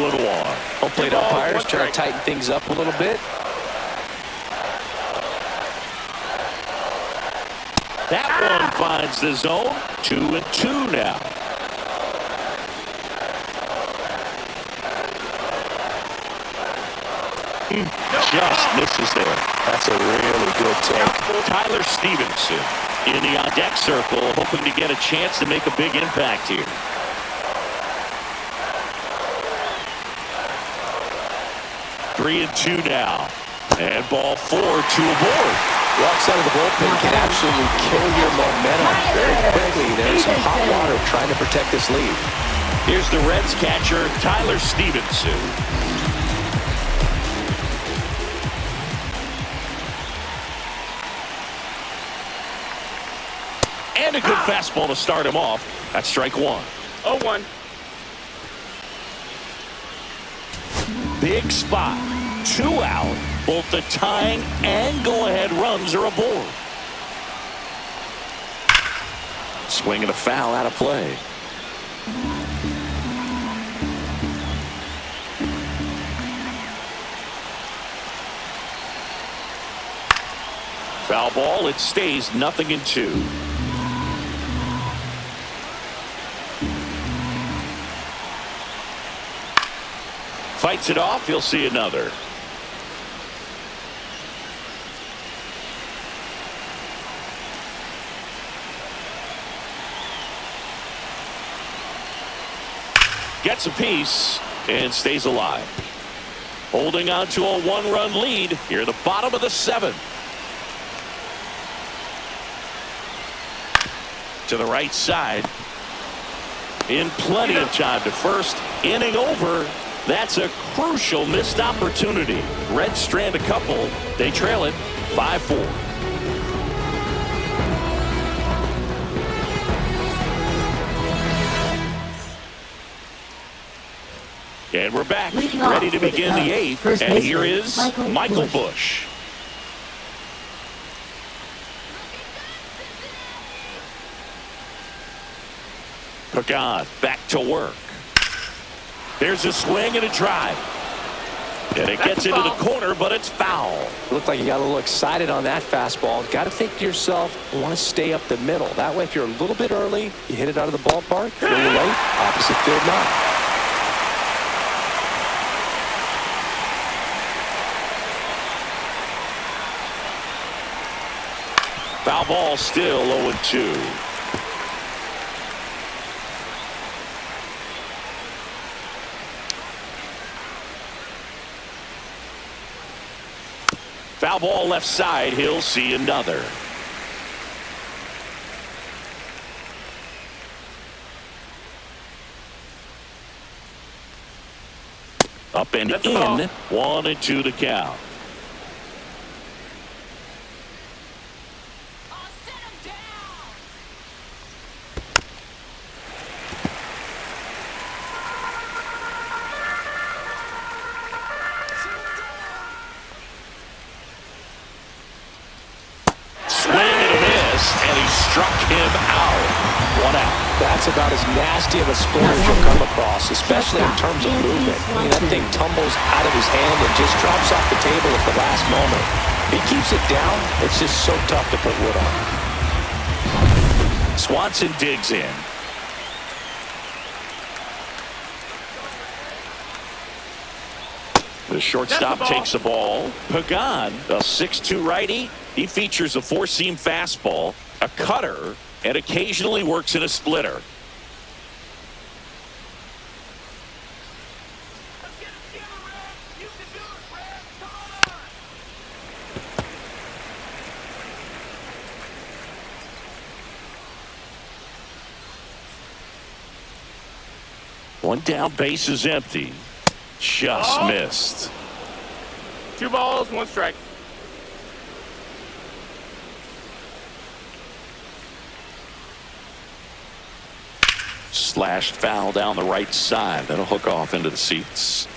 Home plate umpires trying to tighten things up a little bit. That one finds the zone. 2-2 now. Just misses there. That's a really good take. Tyler Stevenson in the on-deck circle, hoping to get a chance to make a big impact here. Three and two now. And ball 4, 2 aboard. The outside of the bullpen can absolutely kill your momentum very quickly. There's some hot water trying to protect this lead. Here's the Reds catcher, Tyler Stevenson. And a good fastball to start him off. That's strike one. 0-1. Big spot. 2 out. Both the tying and go-ahead runs are aboard. Swing and a foul out of play. Foul ball. It stays 0-2. Fights it off. He'll see another. Gets a piece and stays alive. Holding on to a 1-run lead here at the bottom of the 7th. To the right side. In plenty of time to first. Inning over. That's a crucial missed opportunity. Reds strand a couple. They trail it 5-4. And we're back, ready to begin the 8th. And here is Michael Busch. Pagan back to work. There's a swing and a drive. And it gets into the corner, but it's foul. Looked like you got a little excited on that fastball. Got to think to yourself, I want to stay up the middle. That way, if you're a little bit early, you hit it out of the ballpark. If you're late, opposite field not. Foul ball still 0-2. Foul ball left side. He'll see another. Up and That's the ball. in. 1-2 the count. Oh, sit him down. Swing and a miss, and he struck him out. 1 out. That's about as nasty of a split as you'll come across, especially in terms of movement. I mean, that thing tumbles out of his hand and just drops off the table at the last moment. He keeps it down. It's just so tough to put wood on. Swanson digs in. The shortstop takes the ball. Pagan, a 6'2 righty. He features a four-seam fastball, a cutter, and occasionally works in a splitter. One down, base is empty. Just missed. 2 balls, 1 strike. Slashed foul down the right side. That'll hook off into the seats.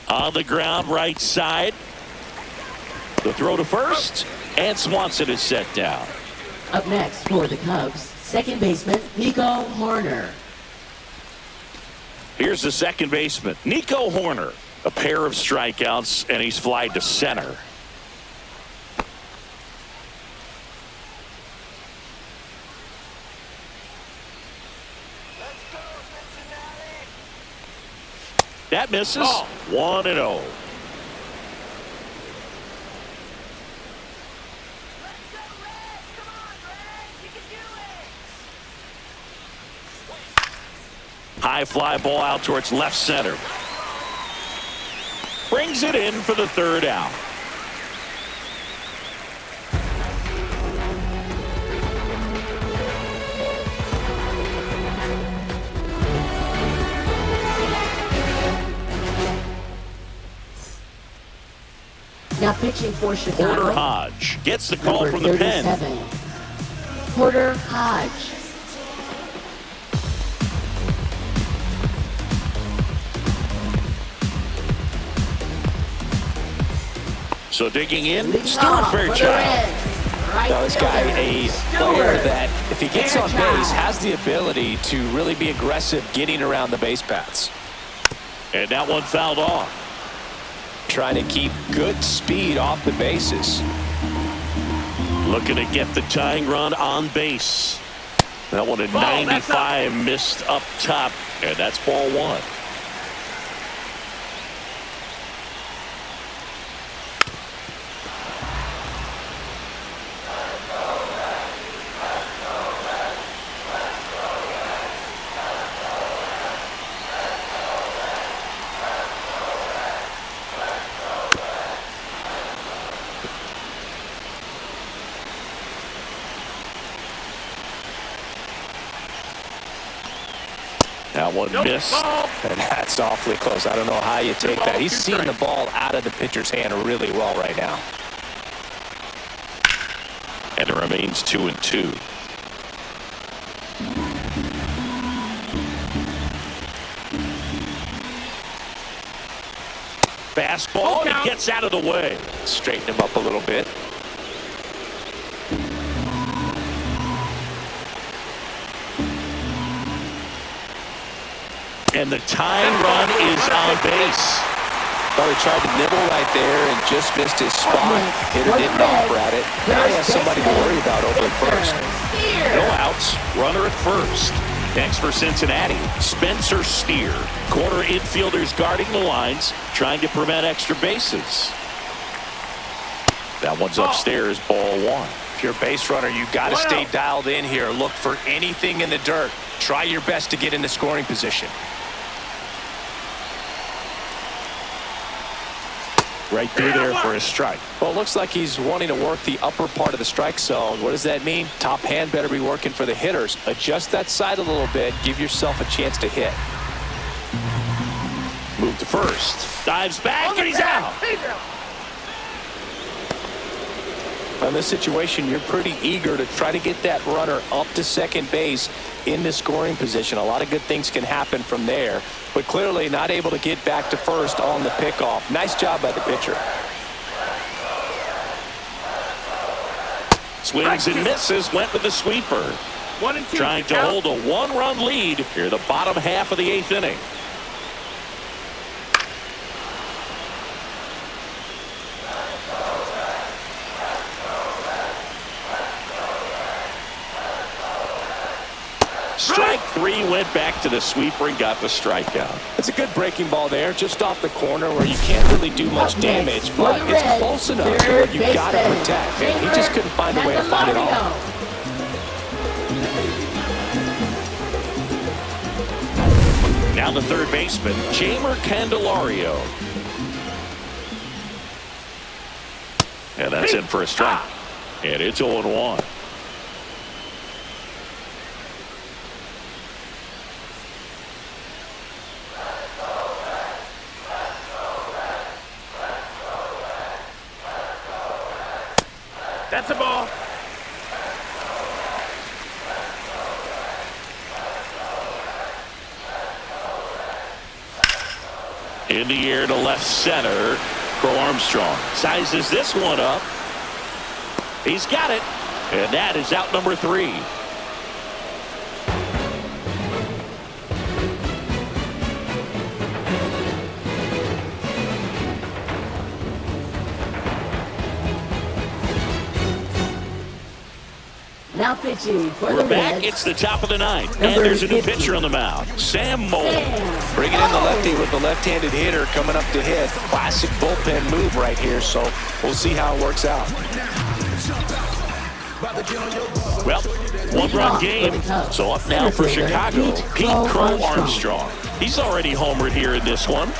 On the ground, right side. The throw to first, and Swanson is set down. Up next for the Cubs, second baseman Nico Horner. Here's the second baseman, Nico Horner. A pair of strikeouts, and he's flied to center. That misses. 1-0. High fly ball out towards left center. Brings it in for the third out. Now pitching for Chicago. Porter Hodge gets the call number from the pen. 37, Porter Hodge. So digging in, Leading Stuart off for the Fairchild. Reds, right Now, this guy, fielder, a Stuart player that, if he gets on Fairchild. base, has the ability to really be aggressive getting around the base paths. And that one fouled off. Trying to keep good speed off the bases. Looking to get the tying run on base. That one at Ball, that's 95 missed up top, and that's ball 1. That one missed. Ball. And that's awfully close. I don't know how you take that. He's seeing the ball out of the pitcher's hand really well right now. And it remains 2-2. Fastball, and it gets out of the way. Straighten him up a little bit. And the tying run is on base. Well, he tried to nibble right there and just missed his spot. Hitter didn't offer at it. Now he has somebody to worry about over at first. No outs. Runner at first. Next for Cincinnati, Spencer Steer. Corner infielders guarding the lines, trying to prevent extra bases. That one's upstairs, ball 1. If you're a base runner, you got to stay dialed in here. Look for anything in the dirt. Try your best to get in the scoring position. Right through there for a strike. Well, it looks like he's wanting to work the upper part of the strike zone. What does that mean? Top hand better be working for the hitters. Adjust that side a little bit. Give yourself a chance to hit. Move to first. Dives back, and he's out. In this situation, you're pretty eager to try to get that runner up to second base in the scoring position. A lot of good things can happen from there, but clearly not able to get back to first on the pickoff. Nice job by the pitcher. Swings and misses, went with the sweeper. 1 and 2. Trying to hold a one-run lead here the bottom half of the 8th inning. Strike 3, went back to the sweeper and got the strikeout. It's a good breaking ball there, just off the corner where you can't really do much damage, but it's close enough to where you got to protect. And he just couldn't find a way to find it all. Now the third baseman, Jamer Candelario. And that's in for a strike. And it's 0-1. That's a ball. In the air to left center. Crow Armstrong sizes this one up. He's got it. And that is out number 3. Now pitching for the We're back. Reds. It's the top of the 9th. And Number there's a new 50. pitcher on the mound. Sam Moll. Bringing in the lefty with the left-handed hitter coming up to hit. Classic bullpen move right here, so we'll see how it works out. Well, one-run game. So up now for Chicago, Pete Crow Armstrong. He's already homered here in this one.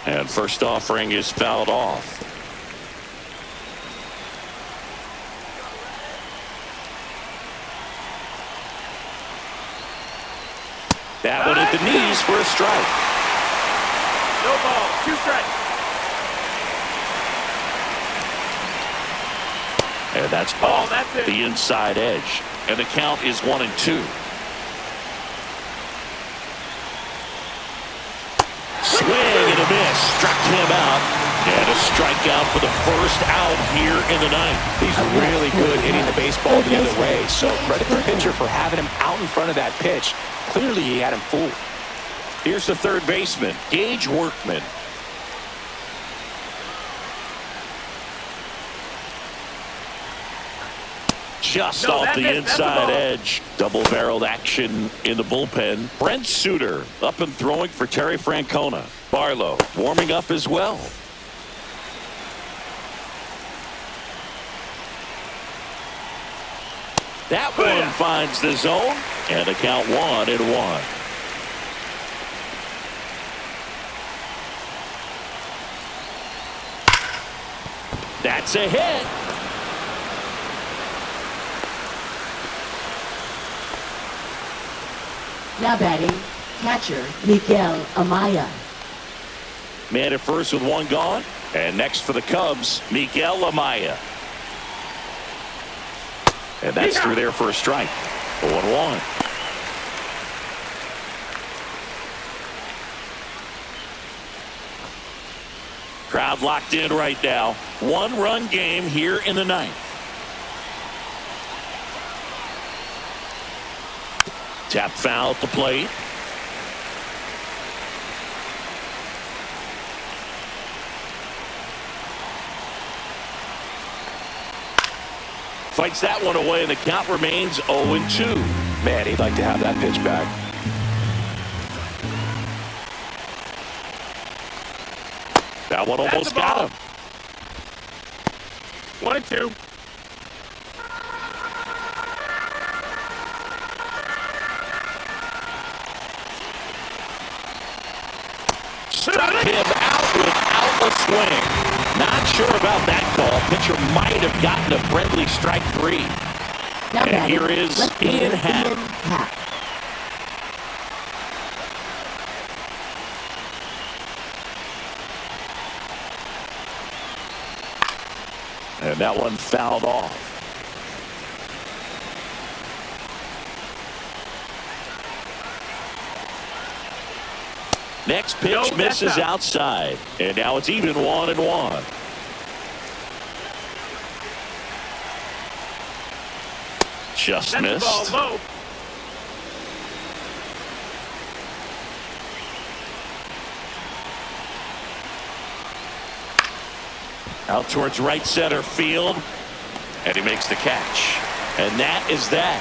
And first offering is fouled off. That one at the knees for a strike. No ball. 2 strikes. And that's Oh, off that's it. the inside edge. And the count is 1-2. Swing and a miss. Struck him out. And a strikeout for the first out here in the 9th. He's really good hitting the baseball the other way, so credit the pitcher for having him out in front of that pitch. Clearly he had him fooled. Here's the third baseman, Gage Workman. Just off the inside edge. Double-barreled action in the bullpen. Brent Suter up and throwing for Terry Francona. Barlow warming up as well. That one finds the zone, and the count 1-1. That's a hit. Now batting, catcher Miguel Amaya. Man at first with 1 gone. And next for the Cubs, Miguel Amaya. And that's through there for a strike. 0-1. Crowd locked in right now. 1-run game here in the 9th. Tap foul at the plate. Fights that one away, and the count remains 0-2. Man, he'd like to have that pitch back. That one almost got him. 1-2. struck him out without a swing. Not sure about that call. Pitcher might have gotten a friendly strike 3. Now And batting, here is left Ian fielder Happ. Ian Happ. And that one fouled off. Next pitch No, that's misses out. outside. And now it's even 1-1. Just That's the ball missed. low. Out towards right center field. And he makes the catch. And that is that.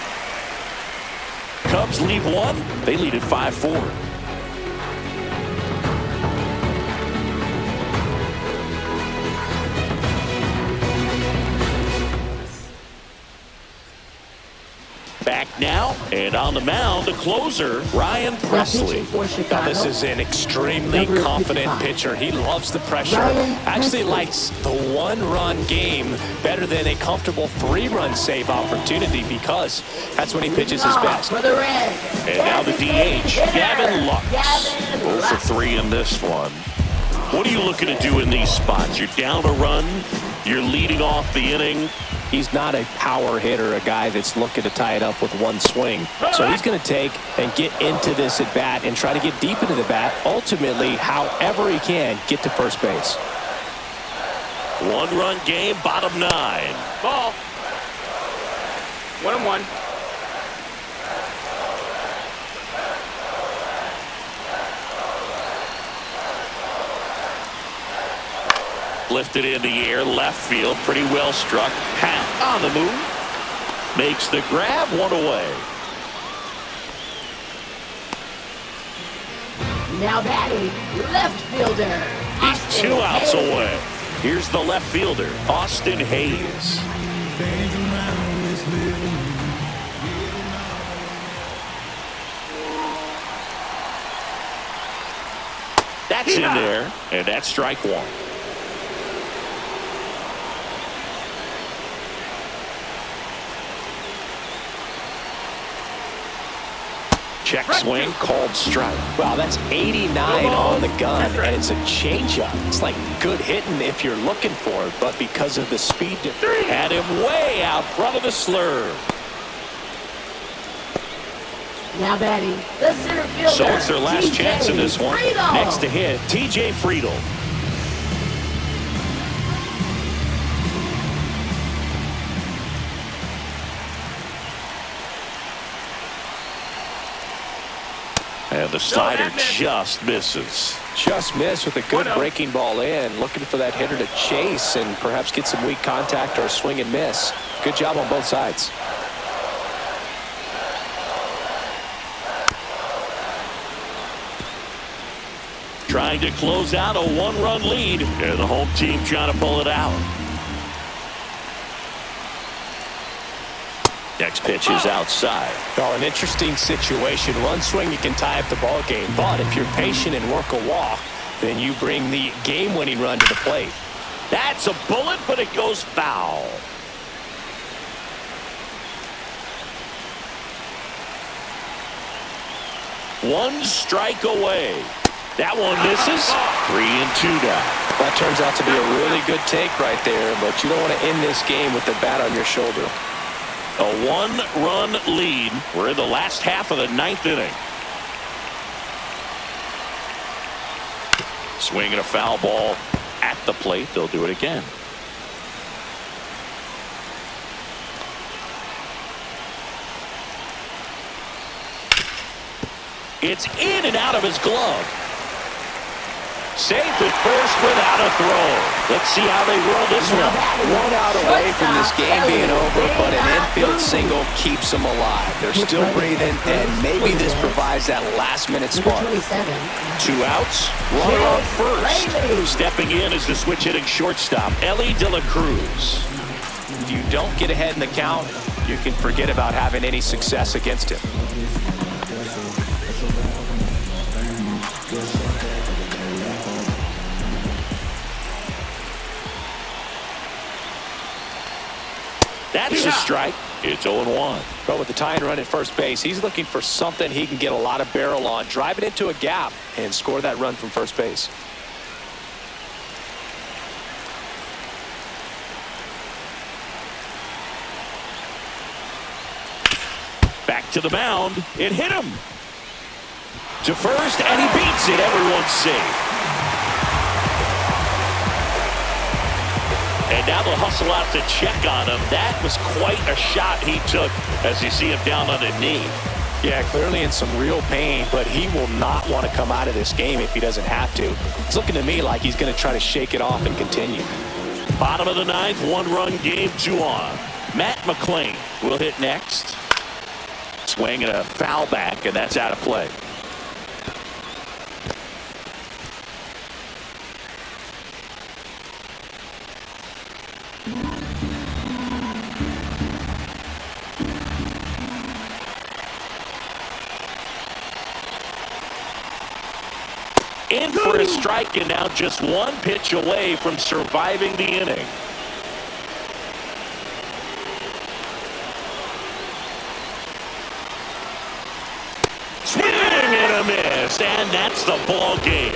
Cubs lead 1. They lead at 5-4. Back now, and on the mound, the closer, Ryan Now Presley. pitching for Now, Chicago. this is an extremely Number confident 55. pitcher. He loves the pressure. Ryan Actually Presley. likes the one-run game better than a comfortable 3-run save opportunity because that's when he pitches his best. For the Reds. And now the DH, Gavin Lux. Gavin 0 for Lux. 3 in this one. What are you looking to do in these spots? You're down a run. You're leading off the inning. He's not a power hitter, a guy that's looking to tie it up with one swing. So he's going to take and get into this at bat and try to get deep into the bat. Ultimately, however he can, get to first base. 1-run game, bottom 9. Ball. 1-1. Lifted in the air, left field, pretty well struck. Happ on the move. Makes the grab, 1 away. Now batting, left fielder. He's Austin 2 outs Hayes. away. Here's the left fielder, Austin Hayes. That's in there, and that's strike 1. Check swing, called strike. Wow, that's 89 on the gun, and it's a changeup. It's like good hitting if you're looking for it, but because of the speed difference. Had him way out front of the slurve. Now batting, the center fielder. So it's their last TJ chance in this one. Friedel. Next to hit, TJ Friedel. And the slider just misses. Just missed with a good breaking ball in. Looking for that hitter to chase and perhaps get some weak contact or a swing and miss. Good job on both sides. Trying to close out a 1-run lead. And the home team trying to pull it out. Next pitch is outside. Well, an interesting situation. One swing, you can tie up the ball game. But if you're patient and work a walk, then you bring the game-winning run to the plate. That's a bullet, but it goes foul. One strike away. That one misses. 3-2 down. That turns out to be a really good take right there, but you don't want to end this game with the bat on your shoulder. A 1-run lead. We're in the last half of the 9th inning. Swinging a foul ball at the plate. They'll do it again. It's in and out of his glove. Safe at first without a throw. Let's see how they roll this one. One out away from this game being over, but an infield single keeps them alive. They're still breathing, and maybe this provides that last-minute Number spark. 27. 2 outs. Runner on first. Stepping in is the switch hitting shortstop, Ellie De La Cruz. If you don't get ahead in the count, you can forget about having any success against him. That's a strike. It's 0-1. But with the tying run at first base, he's looking for something he can get a lot of barrel on, drive it into a gap, and score that run from first base. Back to the mound. It hit him. To first, and he beats it. Everyone's safe. And now they'll hustle out to check on him. That was quite a shot he took as you see him down on a knee. Yeah, clearly in some real pain, but he will not want to come out of this game if he doesn't have to. It's looking to me like he's going to try to shake it off and continue. Bottom of the ninth, one-run game, 2 on. Matt McClain will hit next. Swing and a foul back, and that's out of play. In for a strike, and now just one pitch away from surviving the inning. Swing and a miss, and that's the ball game.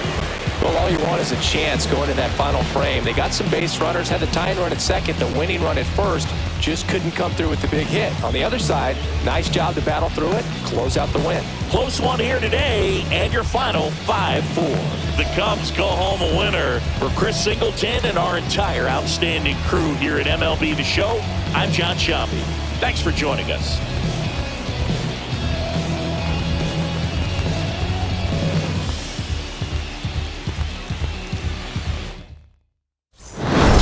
Well, all you want is a chance going in that final frame. They got some base runners, had the tying run at second, the winning run at first, just couldn't come through with the big hit. On the other side, nice job to battle through it, close out the win. Close one here today, and your final 5-4. The Cubs go home a winner. For Chris Singleton and our entire outstanding crew here at MLB The Show, I'm John Shambi. Thanks for joining us.